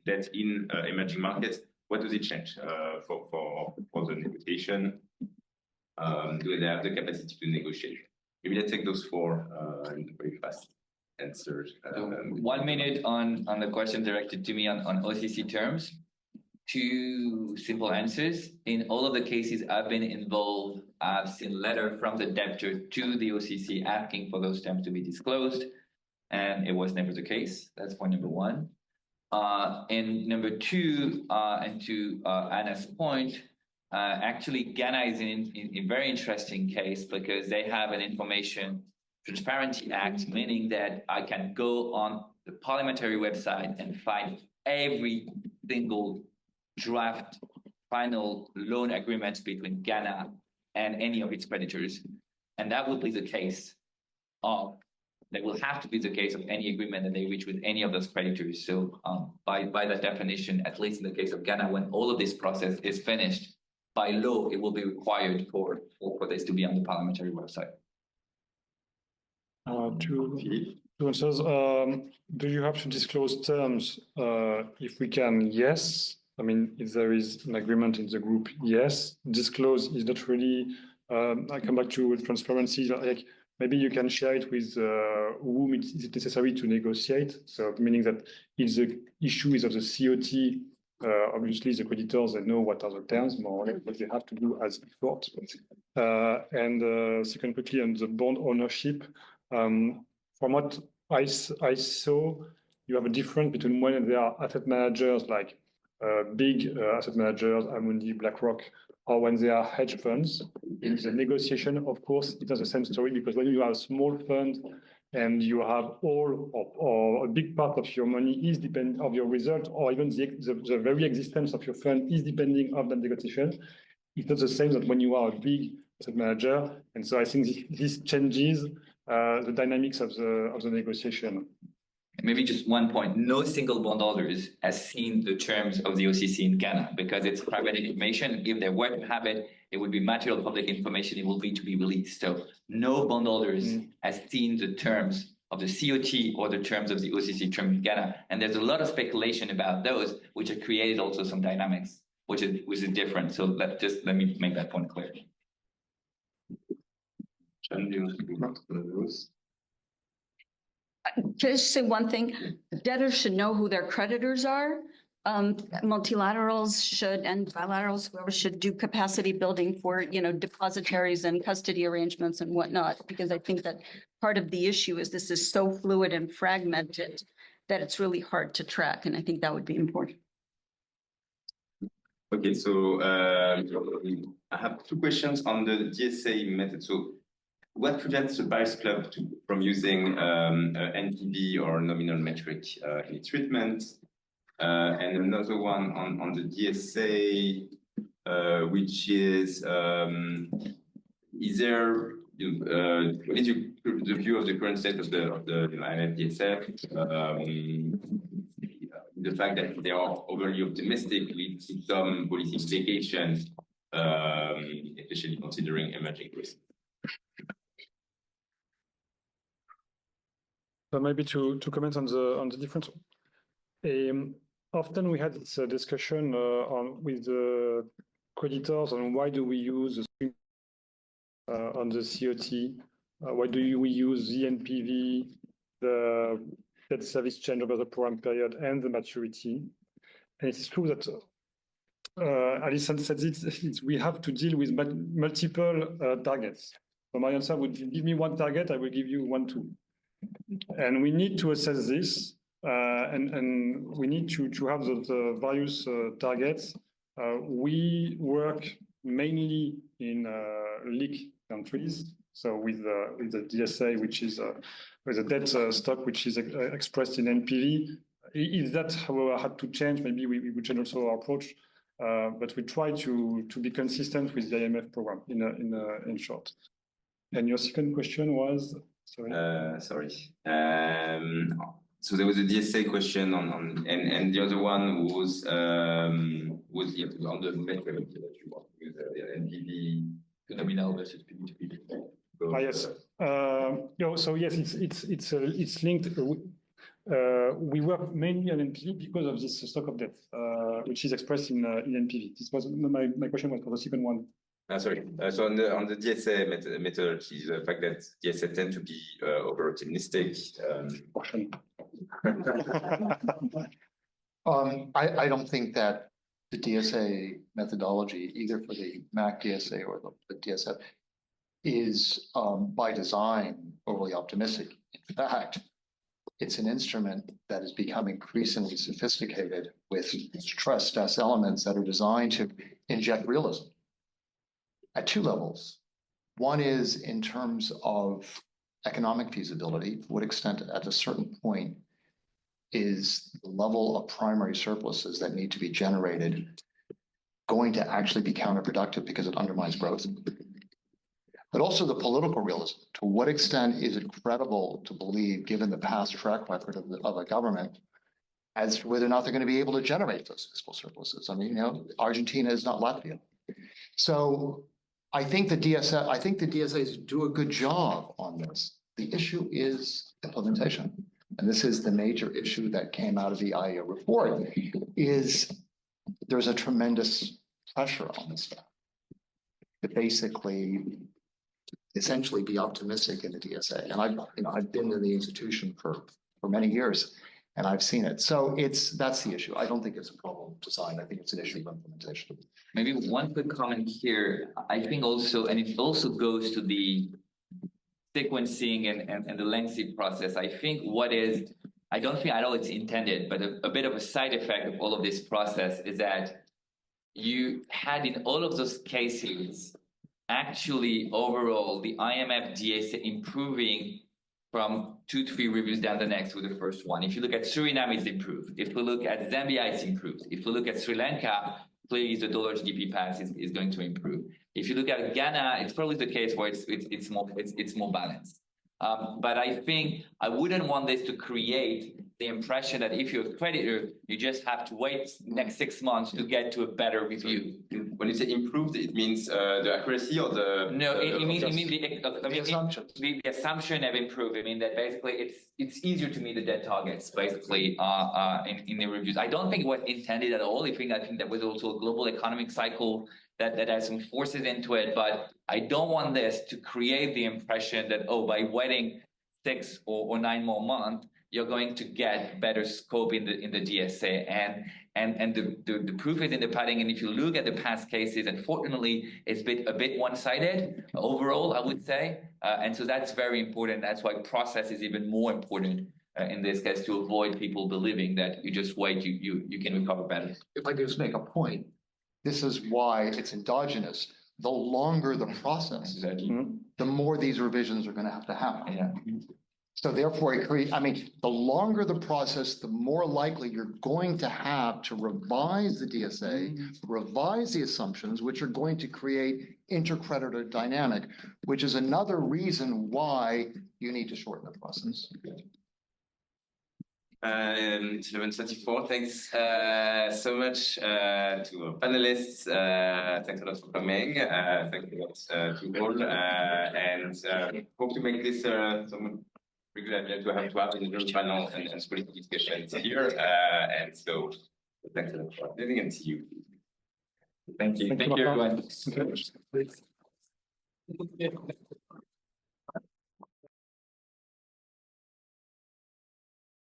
debt in emerging markets, what does it change for the negotiation? Do they have the capacity to negotiate? Maybe let's take those 4 very fast answers. 1 minute on the question directed to me on OCC terms. 2 simple answers. In all of the cases I've been involved, I've seen letter from the debtor to the OCC asking for those terms to be disclosed, and it was never the case. That's point number 1. And number 2, and to Anna's point, actually Ghana is in a very interesting case because they have an Information Transparency Act, meaning that I can go on the parliamentary website and find every single draft final loan agreements between Ghana and any of its creditors. And that will be the case of, that will have to be the case of any agreement that they reach with any of those creditors. So by that definition, at least in the case of Ghana, when all of this process is finished, by law, it will be required for this to be on the parliamentary website. 2 answers. Do you have to disclose terms? If we can, yes. I mean, if there is an agreement in the group, yes. Disclose is not really. I come back to transparency. Like maybe you can share it with whom it is necessary to negotiate. So meaning that if the issue is of the COT, obviously the creditors, they know what are the terms, more or less what they have to do as effort. And second, quickly on the bond ownership. From what I saw, you have a difference between when there are asset managers like big asset managers, Amundi, BlackRock, or when they are hedge funds. In the negotiation, of course, it is the same story, because when you have a small fund and you have all or a big part of your money is dependent of your result, or even the very existence of your fund is depending on that negotiation. It's not the same that when you are a big asset manager. And so I think this changes the dynamics of the negotiation. Maybe just 1 point. No single bondholders has seen the terms of the OCC in Ghana because it's private information. If they were to have it, it would be material public information. It will be to be released. So no bondholders has seen the terms of the COT or the terms of the OCC term in Ghana. And there's a lot of speculation about those, which have created also some dynamics, which is different. So let me make that point clear. Just say one thing, debtors should know who their creditors are. Multilaterals should, and bilaterals, whoever should do capacity building for, depositories and custody arrangements and whatnot, because I think that part of the issue is this is so fluid and fragmented that it's really hard to track. And I think that would be important. Okay, so I have 2 questions on the DSA method. So what prevents the Paris Club from using NPV or nominal metric in its treatment? And another one on the DSA, which is there what is the view of the current state of the IMF DSF? The fact that they are overly optimistic leads to some policy implications, especially considering emerging risks. So maybe to comment on the difference. Often we had this discussion with the creditors on why do we use on the COT? Why do we use the NPV, the debt service change over the program period, and the maturity? And it's true that Alison said we have to deal with multiple targets. So my answer would give me one target, I will give you 1, 2. And we need to assess this, and we need to have the various targets. We work mainly in leak countries, So with the DSA, which is with the debt stock, which is expressed in NPV. If that, however, had to change, maybe we would change also our approach. But we try to be consistent with the IMF program in short. And your second question was, sorry. So there was a DSA question and the other one was on the metric that you want with the NPV nominal versus PV. Yes. So yes, it's linked. We work mainly on NPV because of this stock of debt, which is expressed in NPV. This was my question was for the second one. Sorry. So on the DSA methodology, the fact that DSA tend to be over optimistic. I don't think that the DSA methodology, either for the MAC DSA or the DSF, is by design overly optimistic. In fact, it's an instrument that has become increasingly sophisticated with stress test elements that are designed to inject realism at two levels. One is in terms of economic feasibility, to what extent at a certain point is the level of primary surpluses that need to be generated going to actually be counterproductive because it undermines growth. But also the political realism. To what extent is it credible to believe, given the past track record of a government, as to whether or not they're going to be able to generate those fiscal surpluses? I mean, Argentina is not Latvia. So I think the DSAs do a good job on this. The issue is implementation. And this is the major issue that came out of the IEA report, is there's a tremendous pressure on the staff to basically essentially be optimistic in the DSA. And I've been in the institution for many years, and I've seen it. So that's the issue. I don't think it's a problem of design. I think it's an issue of implementation. Maybe one quick comment here. I think also, and it also goes to the sequencing and the lengthy process. I think I don't think at all it's intended, but a bit of a side effect of all of this process is that you had in all of those cases, actually overall, the IMF DSA improving from 2 to 3 reviews down the next with the first one. If you look at Suriname, it's improved. If we look at Zambia, it's improved. If we look at Sri Lanka, clearly the dollar GDP pass is going to improve. If you look at Ghana, it's probably the case where it's more balanced. But I think I wouldn't want this to create the impression that if you're a creditor, you just have to wait next 6 months to get to a better review. When you say improved, it means the accuracy or the... No, it means the assumptions. The assumption have improved. I mean that basically it's easier to meet the debt targets basically in the reviews. I don't think it was intended at all. I think that was also a global economic cycle that has some forces into it. But I don't want this to create the impression that, oh, by waiting 6 or 9 more months, you're going to get better scope in the DSA. And the proof is in the pudding. And if you look at the past cases, unfortunately, it's a bit one-sided overall, I would say. And so that's very important. That's why process is even more important in this case, to avoid people believing that you just wait, you can recover better. If I could just make a point, this is why it's endogenous. The longer the process, the more these revisions are going to happen. Yeah. So therefore, the longer the process, the more likely you're going to have to revise the DSA, revise the assumptions, which are going to create intercreditor dynamic, which is another reason why you need to shorten the process. 11:34. Thanks so much to our panelists. Thanks a lot for coming. Thank you to all, and hope to make this some regular to have in the panel and political discussions here. And so thanks a lot for attending, and see you. Thank you. Thank you, everyone. Thank you.